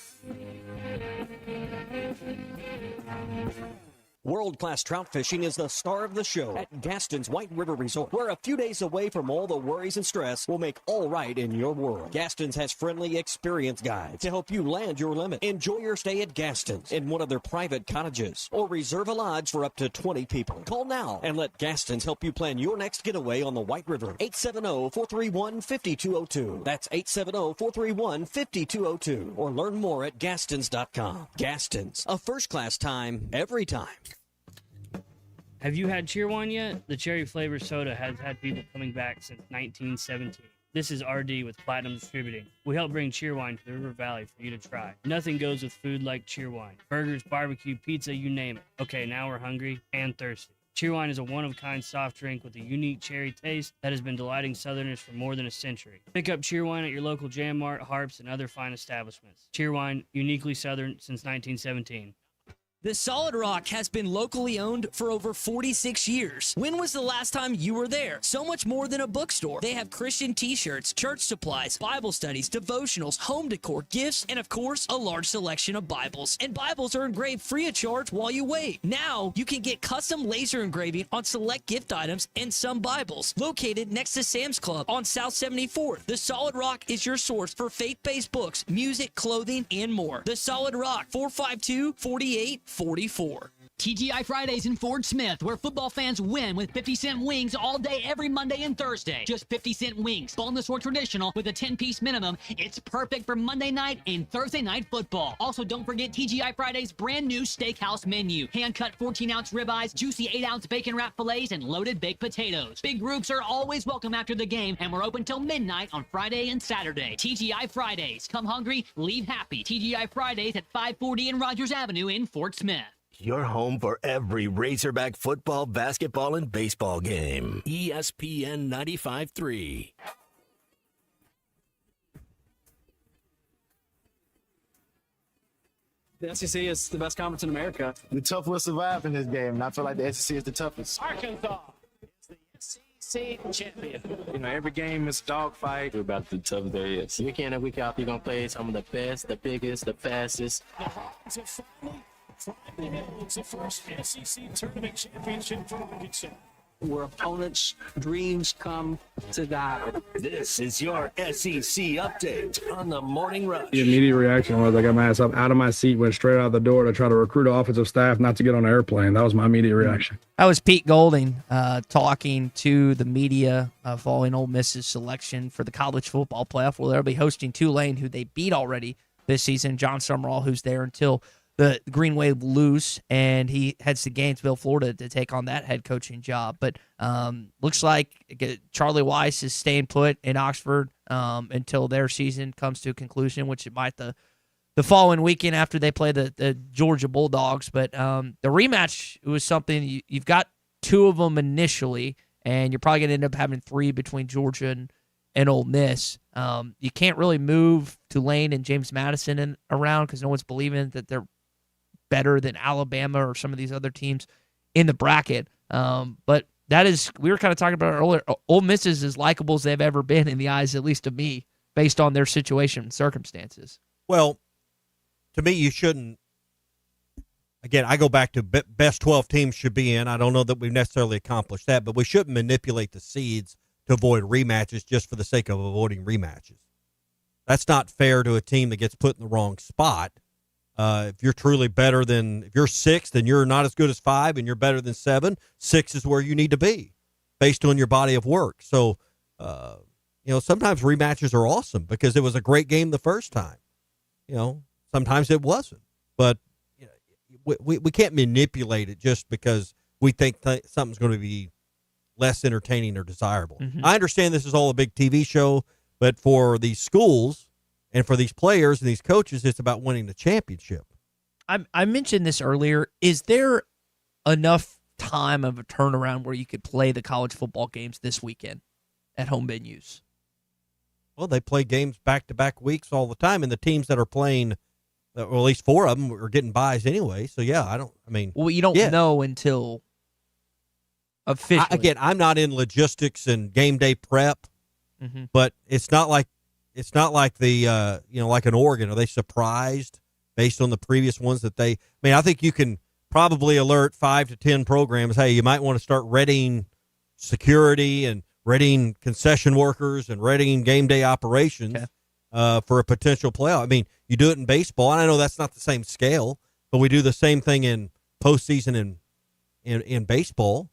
World-class trout fishing is the star of the show at Gaston's White River Resort. We're a few days away from all the worries and stress will make all right in your world. Gaston's has friendly, experienced guides to help you land your limit. Enjoy your stay at Gaston's in one of their private cottages or reserve a lodge for up to 20 people. Call now and let Gaston's help you plan your next getaway on the White River. 870-431-5202. That's 870-431-5202. Or learn more at Gastons.com. Gaston's, a first-class time, every time. Have you had Cheerwine yet? The cherry flavored soda has had people coming back since 1917. This is RD with Platinum Distributing. We help bring Cheerwine to the River Valley for you to try. Nothing goes with food like Cheerwine. Burgers, barbecue, pizza, you name it. Okay, now we're hungry and thirsty. Cheerwine is a one-of-a-kind soft drink with a unique cherry taste that has been delighting Southerners for more than a century. Pick up Cheerwine at your local Jam Mart, Harps, and other fine establishments. Cheerwine, uniquely Southern since 1917. The Solid Rock has been locally owned for over 46 years. When was the last time you were there? So much more than a bookstore. They have Christian t-shirts, church supplies, Bible studies, devotionals, home decor, gifts, and of course, a large selection of Bibles. And Bibles are engraved free of charge while you wait. Now, you can get custom laser engraving on select gift items and some Bibles. Located next to Sam's Club on South 74th, The Solid Rock is your source for faith-based books, music, clothing, and more. The Solid Rock, 452-4844. TGI Fridays in Fort Smith, where football fans win with 50-cent wings all day, every Monday and Thursday. Just 50-cent wings, boneless or traditional, with a 10-piece minimum. It's perfect for Monday night and Thursday night football. Also, don't forget TGI Fridays' brand new steakhouse menu. Hand-cut 14-ounce ribeyes, juicy 8-ounce bacon wrap fillets, and loaded baked potatoes. Big groups are always welcome after the game, and we're open till midnight on Friday and Saturday. TGI Fridays. Come hungry, leave happy. TGI Fridays at 540 and Rogers Avenue in Fort Smith. Your home for every Razorback football, basketball, and baseball game. ESPN 95.3. The SEC is the best conference in America. The tough will survive in this game, and I feel like the SEC is the toughest. Arkansas is the SEC champion. You know, every game is a dogfight. We're about the tough there is. Week in and week out, you're going to play some of the best, the biggest, the fastest. The Hogs have finally held the first SEC tournament championship for Arkansas. Where opponents' dreams come to die. This is your SEC update on the Morning Rush. The immediate reaction was I got my ass up out of my seat, went straight out the door to try to recruit offensive staff not to get on an airplane. That was my immediate reaction. That was Pete Golding talking to the media following Ole Miss's selection for the college football playoff, where they'll be hosting Tulane, who they beat already this season. John Summerall, who's there until the Green Wave lose, and he heads to Gainesville, Florida, to take on that head coaching job. But looks like Charlie Weiss is staying put in Oxford until their season comes to a conclusion, which it might the following weekend after they play the Georgia Bulldogs. But the rematch was something you've got two of them initially, and you're probably going to end up having three between Georgia and Ole Miss. You can't really move Tulane and James Madison around because no one's believing that they're better than Alabama or some of these other teams in the bracket. But that is, we were kind of talking about it earlier, Ole Miss is as likable as they've ever been in the eyes, at least of me, based on their situation and circumstances. Well, to me, you shouldn't. Again, I go back to best 12 teams should be in. I don't know that we've necessarily accomplished that, but we shouldn't manipulate the seeds to avoid rematches just for the sake of avoiding rematches. That's not fair to a team that gets put in the wrong spot. If you're truly better than, if you're 6, then you're not as good as 5, and you're better than 7. 6 is where you need to be based on your body of work. So, sometimes rematches are awesome because it was a great game the first time. Sometimes it wasn't. But we can't manipulate it just because we think something's going to be less entertaining or desirable. Mm-hmm. I understand this is all a big TV show, but for these schools and for these players and these coaches, it's about winning the championship. I mentioned this earlier. Is there enough time of a turnaround where you could play the college football games this weekend at home venues? Well, they play games back-to-back weeks all the time, and the teams that are playing, or at least 4 of them, are getting buys anyway. So, yeah, Well, you don't know until officially. Again, I'm not in logistics and game day prep, but it's not like the like an Oregon. Are they surprised based on the previous ones that they? I mean, I think you can probably alert 5 to 10 programs. Hey, you might want to start readying security and readying concession workers and readying game day operations for a potential playoff. I mean, you do it in baseball, and I know that's not the same scale, but we do the same thing in postseason in baseball.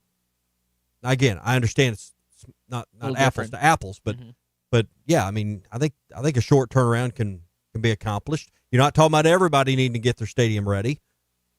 Again, I understand it's not apples to apples, but but yeah, I mean, I think a short turnaround can be accomplished. You're not talking about everybody needing to get their stadium ready,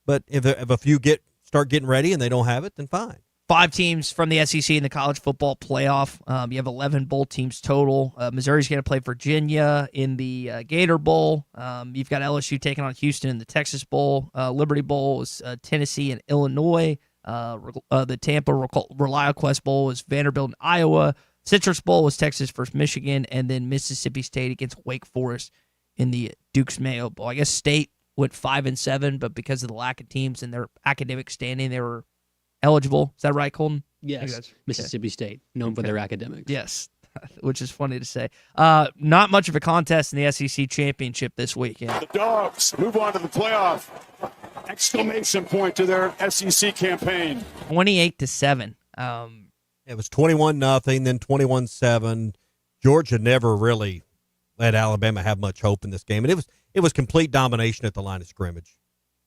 but if a few start getting ready and they don't have it, then fine. 5 teams from the SEC in the college football playoff. You have 11 bowl teams total. Missouri's going to play Virginia in the Gator Bowl. You've got LSU taking on Houston in the Texas Bowl. Liberty Bowl is Tennessee and Illinois. The Tampa ReliaQuest Bowl is Vanderbilt and Iowa. Citrus Bowl is Texas versus Michigan, and then Mississippi State against Wake Forest in the Duke's Mayo Bowl. I guess State went 5-7, but because of the lack of teams and their academic standing, they were eligible. Is that right, Colton? Yes. Mississippi State, known for their academics. Yes, which is funny to say. Not much of a contest in the SEC championship this weekend. The Dogs move on to the playoff. Exclamation point to their SEC campaign. 28-7. It was 21-0, then 21-7. Georgia never really let Alabama have much hope in this game, and it was complete domination at the line of scrimmage.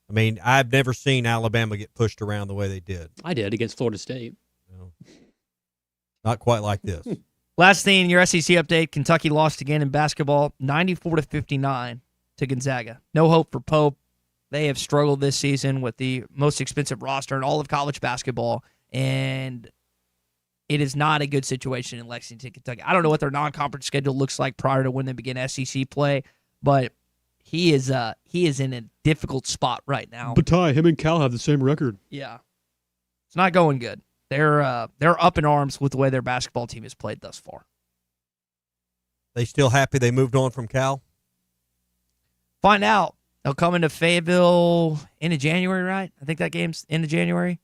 I mean, I've never seen Alabama get pushed around the way they did. I did against Florida State. Not quite like this. Last thing in your SEC update, Kentucky lost again in basketball, 94-59 to Gonzaga. No hope for Pope. They have struggled this season with the most expensive roster in all of college basketball, and it is not a good situation in Lexington, Kentucky. I don't know what their non-conference schedule looks like prior to when they begin SEC play, but he is in a difficult spot right now. But Ty, him and Cal have the same record. Yeah, it's not going good. They're up in arms with the way their basketball team has played thus far. They still happy they moved on from Cal? Find out They'll come into Fayetteville end of January, right? I think that game's end of January.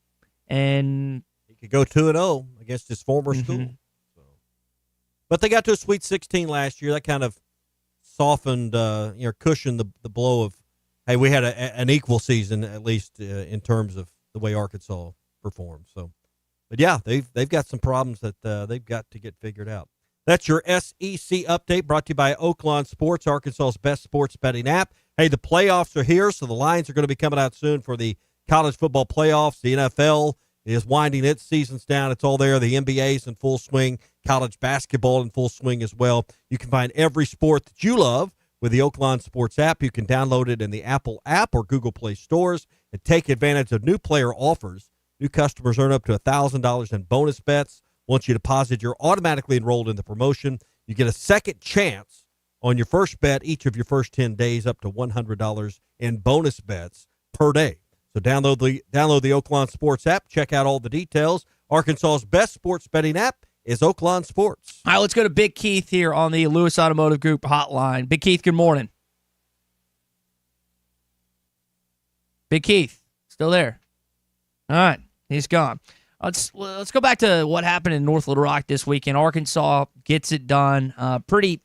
And he could go 2-0 against his former school. So. But they got to a Sweet 16 last year. That kind of softened, cushioned the blow of, hey, we had an equal season, at least in terms of the way Arkansas performed. So, but yeah, they've got some problems that they've got to get figured out. That's your SEC update, brought to you by Oaklawn Sports, Arkansas's best sports betting app. Hey, the playoffs are here, so the lines are going to be coming out soon for the college football playoffs. The NFL is winding its seasons down. It's all there. The NBA's in full swing. College basketball in full swing as well. You can find every sport that you love with the Oaklawn Sports app. You can download it in the Apple app or Google Play stores and take advantage of new player offers. New customers earn up to $1,000 in bonus bets. Once you deposit, you're automatically enrolled in the promotion. You get a second chance on your first bet each of your first 10 days, up to $100 in bonus bets per day. So download the Oaklawn Sports app. Check out all the details. Arkansas's best sports betting app is Oaklawn Sports. All right, let's go to Big Keith here on the Lewis Automotive Group hotline. Big Keith, good morning. Big Keith, still there? All right, he's gone. Let's go back to what happened in North Little Rock this weekend. Arkansas gets it done. Pretty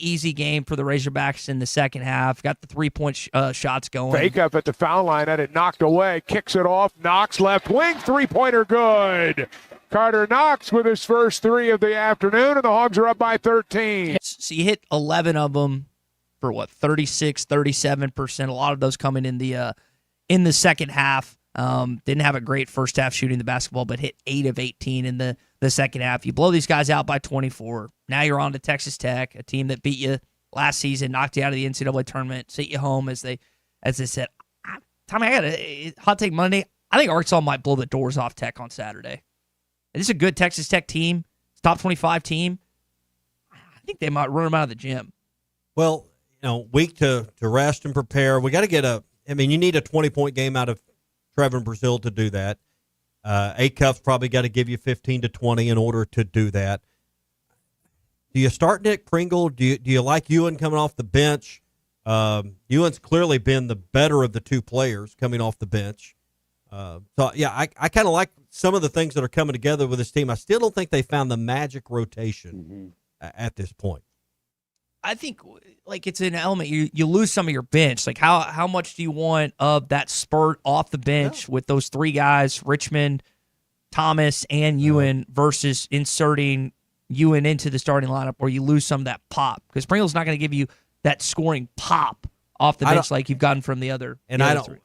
easy game for the Razorbacks in the second half. Got the 3-point shots going. Fake up at the foul line, had it knocked away. Kicks it off. Knox left wing. 3-pointer good. Carter Knox with his first 3 of the afternoon, and the Hogs are up by 13. So you hit 11 of them for 36, 37%. A lot of those coming in the second half. Didn't have a great first half shooting the basketball, but hit 8 of 18 in the second half. You blow these guys out by 24. Now you're on to Texas Tech, a team that beat you last season, knocked you out of the NCAA tournament, sent you home, as they said. Tommy, I got a hot take Monday. I think Arkansas might blow the doors off Tech on Saturday. This is a good Texas Tech team, top 25 team. I think they might run them out of the gym. Well, week to rest and prepare. We got to get you need a 20-point game out of Trevor Brazil to do that. A-Cuff's probably got to give you 15 to 20 in order to do that. Do you start Nick Pringle? Do you like Ewan coming off the bench? Ewan's clearly been the better of the two players coming off the bench. I kind of like some of the things that are coming together with this team. I still don't think they found the magic rotation at this point. I think it's an element. You lose some of your bench. Like how much do you want of that spurt off the bench with those 3 guys, Richmond, Thomas, and Ewan, versus inserting Ewan into the starting lineup where you lose some of that pop? Because Pringle's not going to give you that scoring pop off the bench like you've gotten from the other. And I don't,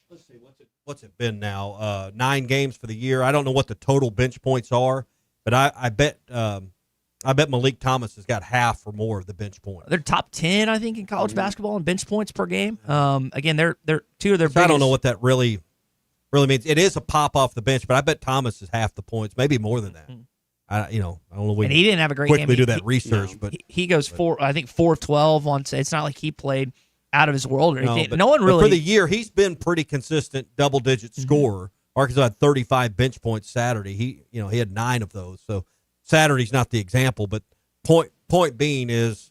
let's see, what's it been now? 9 games for the year. I don't know what the total bench points are, but I bet Malik Thomas has got half or more of the bench points. They're top 10, I think, in college basketball in bench points per game. Again, they're 2 of their biggest. I don't know what that really means. It is a pop off the bench, but I bet Thomas is half the points, maybe more than that. I don't know. And he didn't have a great quickly game. Do that research, but he goes 4 of 12 on. It's not like he played out of his world or anything. No one really. But for the year, he's been pretty consistent, double-digit scorer. Arkansas had 35 bench points Saturday. He had 9 of those. So Saturday's not the example, but point being is,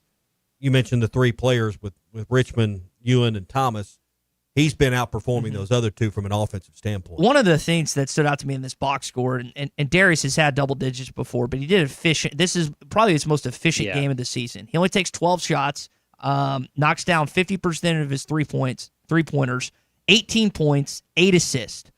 you mentioned the 3 players with Richmond, Ewan, and Thomas. He's been outperforming those other 2 from an offensive standpoint. One of the things that stood out to me in this box score, and Darius has had double digits before, but he did efficient. This is probably his most efficient game of the season. He only takes 12 shots, knocks down 50% of his 3-pointers, 18 points, 8 assists.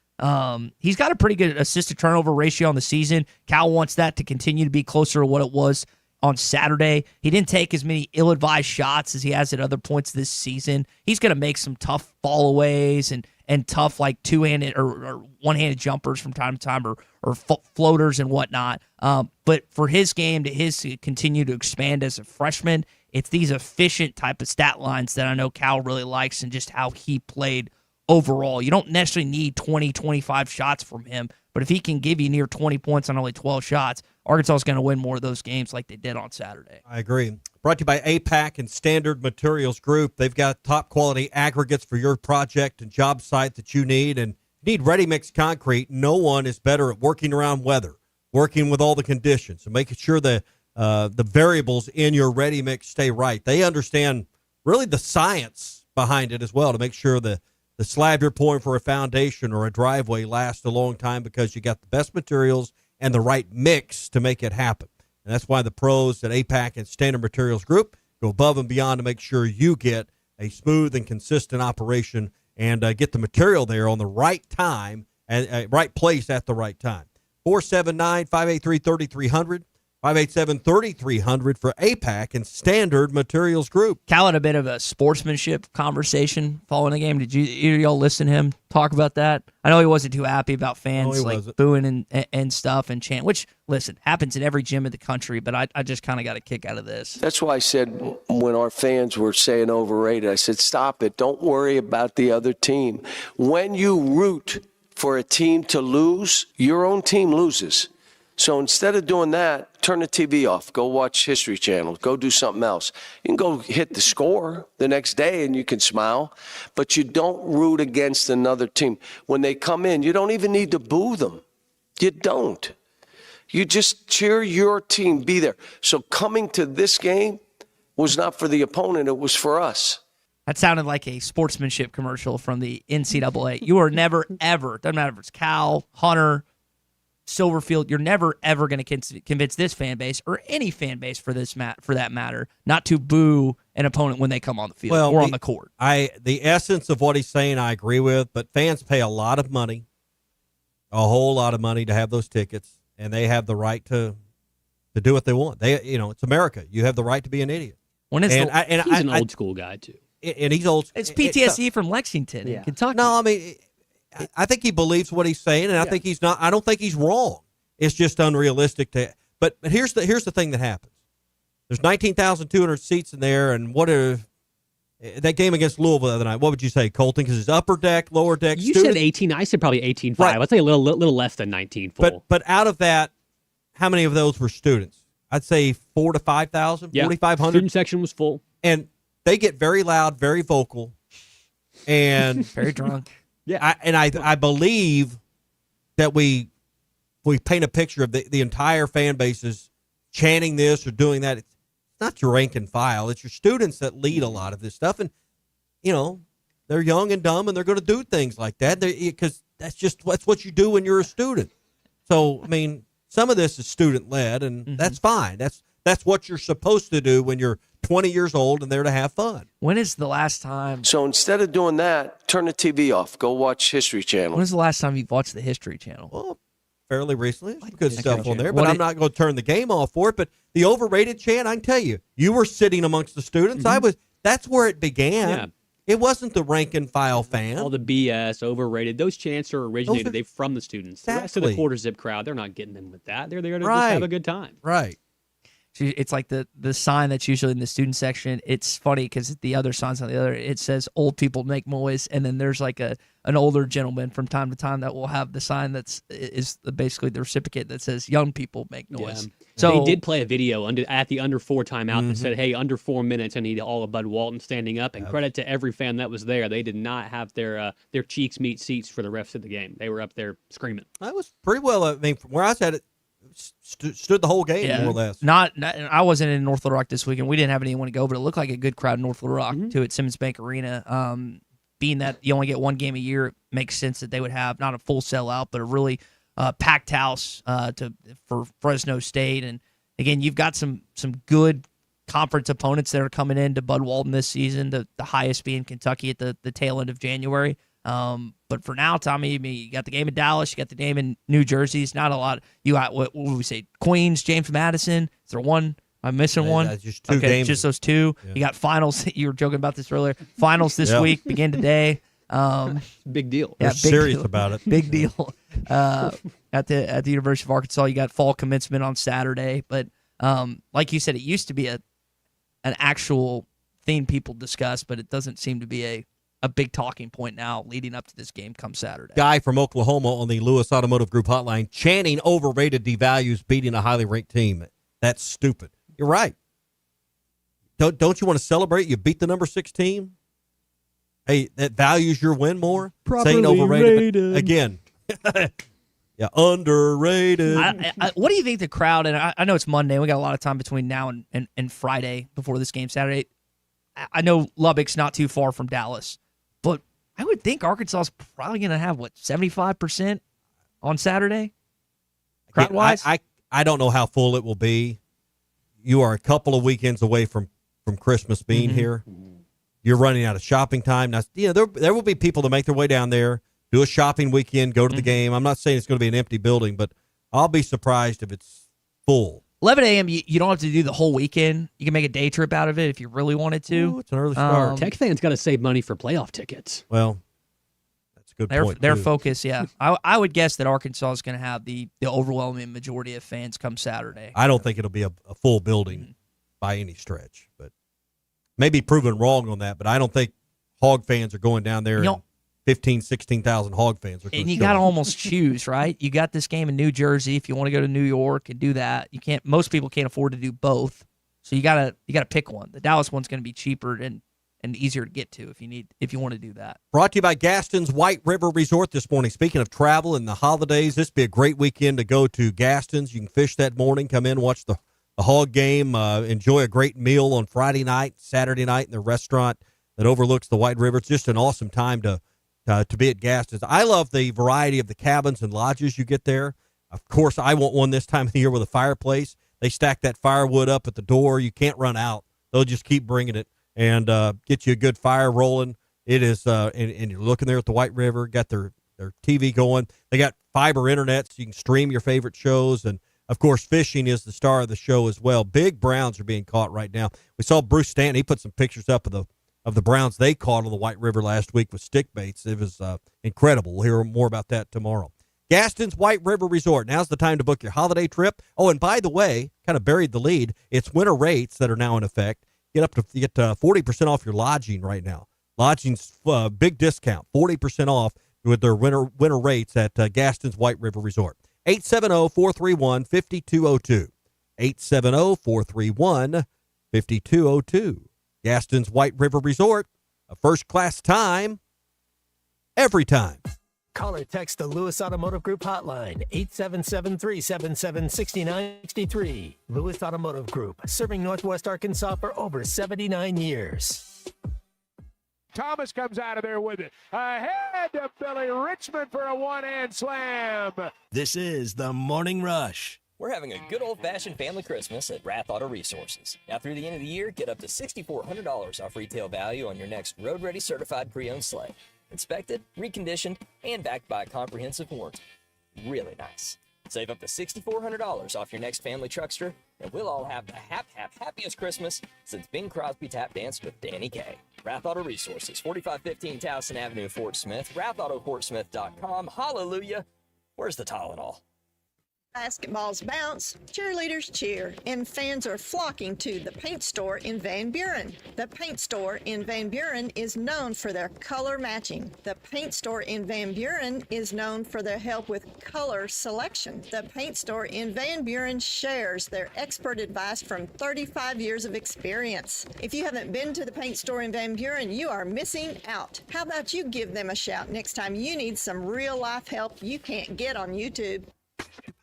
He's got a pretty good assist to turnover ratio on the season. Cal wants that to continue to be closer to what it was on Saturday. He didn't take as many ill-advised shots as he has at other points this season. He's going to make some tough fall-aways and tough two-handed or one-handed jumpers from time to time or floaters and whatnot. But for his game to continue to expand as a freshman, it's these efficient type of stat lines that I know Cal really likes, and just how he played overall. You don't necessarily need 20, 25 shots from him, but if he can give you near 20 points on only 12 shots, Arkansas is going to win more of those games like they did on Saturday. I agree. Brought to you by APAC and Standard Materials Group. They've got top-quality aggregates for your project and job site that you need. And if you need ready-mix concrete, no one is better at working around weather, working with all the conditions, and making sure the variables in your ready-mix stay right. They understand really the science behind it as well to make sure the slab you're pouring for a foundation or a driveway lasts a long time because you got the best materials and the right mix to make it happen. And that's why the pros at APAC and Standard Materials Group go above and beyond to make sure you get a smooth and consistent operation and get the material there on the right time and right place at the right time. 479-583-3300. 587-3300 for APAC and Standard Materials Group. Cal had a bit of a sportsmanship conversation following the game. Did y'all listen to him talk about that? I know he wasn't too happy about fans booing and stuff and chant, which, listen, happens in every gym in the country, but I just kind of got a kick out of this. That's why I said when our fans were saying overrated, I said, stop it. Don't worry about the other team. When you root for a team to lose, your own team loses. So instead of doing that, turn the TV off. Go watch History Channel. Go do something else. You can go hit the score the next day and you can smile, but you don't root against another team. When they come in, you don't even need to boo them. You don't. You just cheer your team, be there. So coming to this game was not for the opponent, it was for us. That sounded like a sportsmanship commercial from the NCAA. You are never, ever, doesn't matter if it's Cal, Hunter, Silverfield, you're never ever going to convince this fan base or any fan base for that matter not to boo an opponent when they come on the field or on the court. The essence of what he's saying I agree with, but fans pay a lot of money, a whole lot of money to have those tickets, and they have the right to do what they want. It's America. You have the right to be an idiot. He's an old school guy too. And he's old. It's PTSD from Lexington, in Kentucky. No, I mean, I think he believes what he's saying, and I think he's not. I don't think he's wrong. It's just unrealistic to. But here's the thing that happens. There's 19,200 seats in there, and that game against Louisville the other night? What would you say, Colton? Because it's upper deck, lower deck. You said 18. I said probably 18.5. Right. I'd say a little less than 19 full. But out of that, how many of those were students? I'd say 4,000 to 5,000, 4,500. Student section was full, and they get very loud, very vocal, and very drunk. Yeah, I believe that we paint a picture of the entire fan base is chanting this or doing that. It's not your rank and file. It's your students that lead a lot of this stuff, and they're young and dumb, and they're going to do things like that because that's what you do when you're a student. So I mean, some of this is student led, and that's fine. That's what you're supposed to do when you're 20 years old and there to have fun. When is the last time? So instead of doing that, turn the TV off. Go watch History Channel. When was the last time you've watched the History Channel? Well, fairly recently. There's some good stuff on there, but I'm not going to turn the game off for it. But the overrated chant, I can tell you, you were sitting amongst the students. That's where it began. Yeah. It wasn't the rank and file fan. All the BS, overrated. Those chants are originated from the students. Exactly. The rest of the quarter zip crowd, they're not getting in with that. They're there to just have a good time. Right. It's like the sign that's usually in the student section. It's funny because the other signs on the other, it says old people make noise, and then there's like an older gentleman from time to time that will have the sign is basically the reciprocate that says young people make noise. Yeah. So they did play a video at the under 4 timeout that said, hey, under 4 minutes, I need all of Bud Walton standing up. And credit to every fan that was there. They did not have their cheeks meet seats for the rest of the game. They were up there screaming. That was pretty well. I mean, from where I was at, it stood the whole game, more or less. I wasn't in North Little Rock this weekend. We didn't have anyone to go, but it looked like a good crowd in North Little Rock, too, at Simmons Bank Arena. Being that you only get one game a year, it makes sense that they would have not a full sellout, but a really packed house for Fresno State. And, again, you've got some good conference opponents that are coming into Bud Walton this season, the highest being Kentucky at the tail end of January. But for now, Tommy, you got the game in Dallas, you got the game in New Jersey. It's not a lot. You got, what would we say, Queens, James Madison. Is there one? Am I missing one? Just two games. Just those two. Yeah. You got finals. You were joking about this earlier. Finals this week begin today. Big deal. Yeah, serious about it. Big deal. At the University of Arkansas, you got fall commencement on Saturday. But like you said, it used to be an actual thing people discuss, but it doesn't seem to be a big talking point now leading up to this game come Saturday. Guy from Oklahoma on the Lewis Automotive Group hotline chanting overrated devalues beating a highly ranked team. That's stupid. You're right. Don't you want to celebrate? You beat the number 6 team. Hey, that values your win more. Properly saying overrated rated. Again. Yeah, underrated. What do you think the crowd, and I know it's Monday, we got a lot of time between now and Friday before this game Saturday. I know Lubbock's not too far from Dallas, but I would think Arkansas is probably going to have, 75% on Saturday? Crowd-wise? I don't know how full it will be. You are a couple of weekends away from Christmas being here. You're running out of shopping time. Now, there will be people that make their way down there, do a shopping weekend, go to the game. I'm not saying it's going to be an empty building, but I'll be surprised if it's full. 11 a.m., you don't have to do the whole weekend. You can make a day trip out of it if you really wanted to. Ooh, it's an early start. Tech fans got to save money for playoff tickets. Well, that's a good point. Their too. focus, yeah. I would guess that Arkansas is going to have the overwhelming majority of fans come Saturday. I don't think it'll be a full building by any stretch, but maybe proven wrong on that. But I don't think Hog fans are going down there. 15,000, 16,000 Hog fans are. And you got to almost choose, right? You got this game in New Jersey. If you want to go to New York and do that, you can't. Most people can't afford to do both, so you gotta pick one. The Dallas one's going to be cheaper and easier to get to if you want to do that. Brought to you by Gaston's White River Resort this morning. Speaking of travel and the holidays, this would be a great weekend to go to Gaston's. You can fish that morning, come in, watch the Hog game, enjoy a great meal on Friday night, Saturday night in the restaurant that overlooks the White River. It's just an awesome time to be at Gaston's. I love the variety of the cabins and lodges you get there. Of course, I want one this time of the year with a fireplace. They stack that firewood up at the door. You can't run out. They'll just keep bringing it and get you a good fire rolling. It is, and you're looking there at the White River, got their TV going. They got fiber internet, so you can stream your favorite shows. And, of course, fishing is the star of the show as well. Big browns are being caught right now. We saw Bruce Stanton. He put some pictures up of the browns they caught on the White River last week with stick baits. It was incredible. We'll hear more about that tomorrow. Gaston's White River Resort. Now's the time to book your holiday trip. Oh, and by the way, kind of buried the lead. It's winter rates that are now in effect. Get 40% off your lodging right now. Lodging's big discount, 40% off with their winter rates at Gaston's White River Resort. 870-431-5202. 870-431-5202. Gaston's White River Resort, a first-class time, every time. Call or text the Lewis Automotive Group hotline, 877-377-6963. Lewis Automotive Group, serving Northwest Arkansas for over 79 years. Thomas comes out of there with it. Ahead to Billy Richmond for a one-hand slam. This is the Morning Rush. We're having a good old-fashioned family Christmas at Rath Auto Resources. Now through the end of the year, get up to $6,400 off retail value on your next road-ready certified pre-owned sleigh. Inspected, reconditioned, and backed by a comprehensive warranty. Really nice. Save up to $6,400 off your next family truckster, and we'll all have the happiest Christmas since Bing Crosby tap danced with Danny Kaye. Rath Auto Resources, 4515 Towson Avenue, Fort Smith, rathautofortsmith.com. Hallelujah. Where's the Tylenol? Basketballs bounce, cheerleaders cheer, and fans are flocking to the paint store in Van Buren. The paint store in Van Buren is known for their color matching. The paint store in Van Buren is known for their help with color selection. The paint store in Van Buren shares their expert advice from 35 years of experience. If you haven't been to the paint store in Van Buren, you are missing out. How about you give them a shout next time you need some real-life help you can't get on YouTube?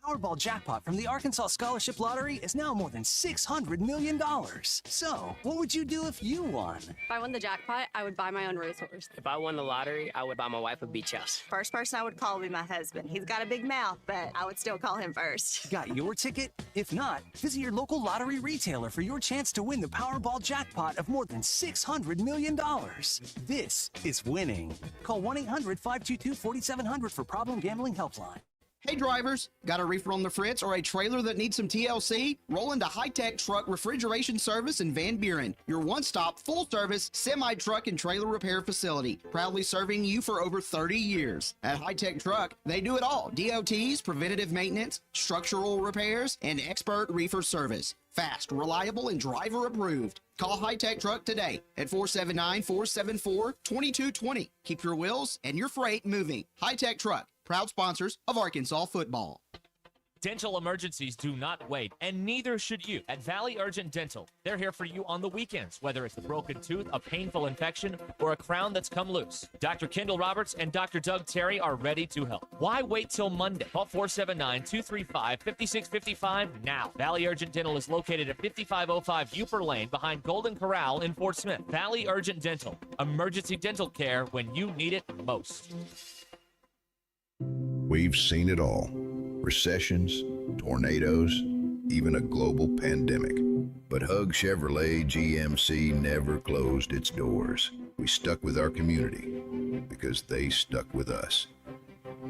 Powerball jackpot from the Arkansas Scholarship Lottery is now more than $600 million. So, what would you do if you won? If I won the jackpot, I would buy my own racehorse. If I won the lottery, I would buy my wife a beach house. First person I would call would be my husband. He's got a big mouth, but I would still call him first. Got your ticket? If not, visit your local lottery retailer for your chance to win the Powerball jackpot of more than $600 million. This is winning. Call 1-800-522-4700 for Problem Gambling Helpline. Hey drivers, got a reefer on the fritz or a trailer that needs some TLC? Roll into High Tech Truck Refrigeration Service in Van Buren, your one-stop, full-service semi-truck and trailer repair facility, proudly serving you for over 30 years. At High Tech Truck, they do it all: DOTs, preventative maintenance, structural repairs, and expert reefer service. Fast, reliable, and driver approved. Call High Tech Truck today at 479-474-2220. Keep your wheels and your freight moving. High Tech Truck, proud sponsors of Arkansas football. Dental emergencies do not wait, and neither should you. At Valley Urgent Dental, they're here for you on the weekends, whether it's a broken tooth, a painful infection, or a crown that's come loose. Dr. Kendall Roberts and Dr. Doug Terry are ready to help. Why wait till Monday? Call 479-235-5655 now. Valley Urgent Dental is located at 5505 Uper Lane behind Golden Corral in Fort Smith. Valley Urgent Dental, emergency dental care when you need it most. We've seen it all. Recessions, tornadoes, even a global pandemic. But Hug Chevrolet GMC never closed its doors. We stuck with our community because they stuck with us.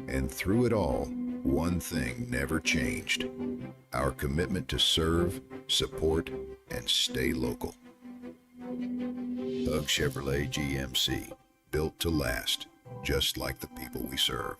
And through it all, one thing never changed: our commitment to serve, support, and stay local. Hug Chevrolet GMC, built to last, just like the people we serve.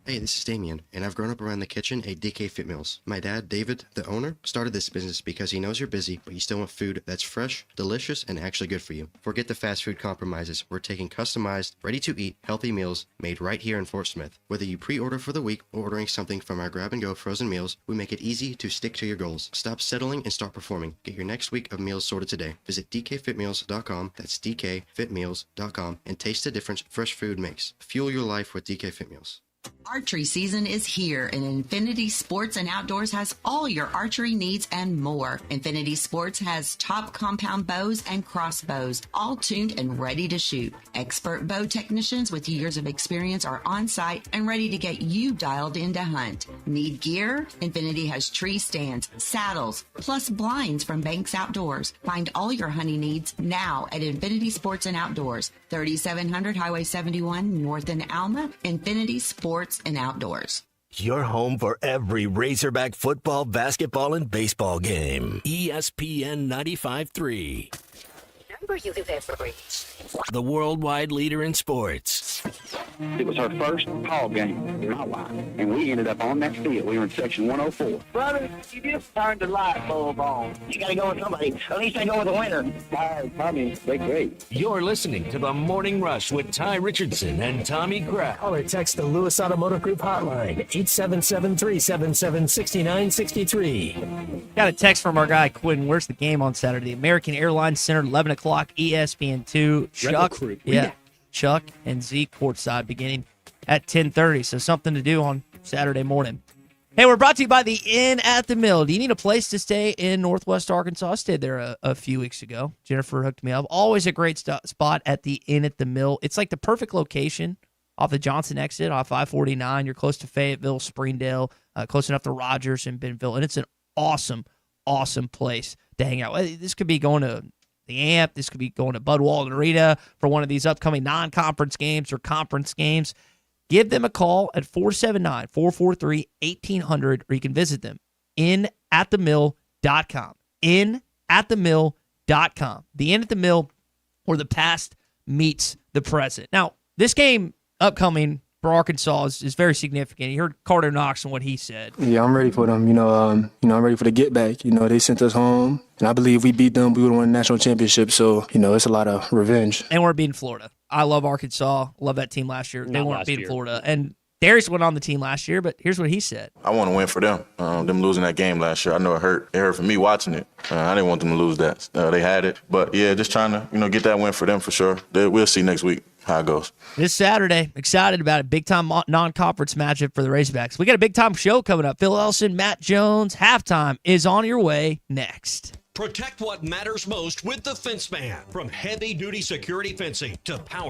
Hey, this is Damien, and I've grown up around the kitchen at DK Fit Meals. My dad, David, the owner, started this business because he knows you're busy, but you still want food that's fresh, delicious, and actually good for you. Forget the fast food compromises. We're taking customized, ready-to-eat, healthy meals made right here in Fort Smith. Whether you pre-order for the week or ordering something from our grab-and-go frozen meals, we make it easy to stick to your goals. Stop settling and start performing. Get your next week of meals sorted today. Visit dkfitmeals.com, that's dkfitmeals.com, and taste the difference fresh food makes. Fuel your life with DK Fit Meals. Archery season is here, and Infinity Sports and Outdoors has all your archery needs and more. Infinity Sports has top compound bows and crossbows, all tuned and ready to shoot. Expert bow technicians with years of experience are on site and ready to get you dialed in to hunt. Need gear? Infinity has tree stands, saddles, plus blinds from Banks Outdoors. Find all your hunting needs now at Infinity Sports and Outdoors, 3700 Highway 71 North in Alma. Infinity Sports and Outdoors. Your home for every Razorback football, basketball, and baseball game. ESPN 95.3. Number you live every. The worldwide leader in sports. It was her first ball game in my life, and we ended up on that field. We were in section 104. Brother, you just turned the light bulb on. You got to go with somebody. At least I go with the winner. Tommy, they're great. You're listening to The Morning Rush with Ty Richardson and Tommy Kraft. Call or text the Lewis Automotive Group hotline, 877-377-6963. Got a text from our guy Quinn. Where's the game on Saturday? American Airlines Center, 11 o'clock, ESPN2. Chuck and Zeke courtside beginning at 10:30. So something to do on Saturday morning. Hey, we're brought to you by the Inn at the Mill. Do you need a place to stay in Northwest Arkansas? I stayed there a few weeks ago. Jennifer hooked me up. Always a great spot at the Inn at the Mill. It's like the perfect location off the Johnson exit off I-49. You're close to Fayetteville, Springdale, close enough to Rogers and Bentonville. And it's an awesome, awesome place to hang out. This could be going to the AMP. This could be going to Bud Walton Arena for one of these upcoming non-conference games or conference games. Give them a call at 479-443-1800, or you can visit them inatthemill.com. Inatthemill.com. The Inn at the Mill, where the past meets the present. Now, this game upcoming for Arkansas is very significant. You heard Carter Knox and what he said. Yeah, I'm ready for them. I'm ready for the get back. They sent us home, and I believe we beat them. We would have won the national championship. So, it's a lot of revenge. And we're beating Florida. I love Arkansas. Love that team last year. They weren't beating Florida. And Darius went on the team last year, but here's what he said. I want to win for them. Them losing that game last year, I know it hurt. It hurt for me watching it. I didn't want them to lose that. They had it. But, yeah, just trying to, get that win for them for sure. We'll see next week how it goes. This Saturday, excited about it. Big-time non-conference matchup for the Razorbacks. We got a big-time show coming up. Phil Elson, Matt Jones, halftime is on your way next. Protect what matters most with the Fence Man. From heavy-duty security fencing to power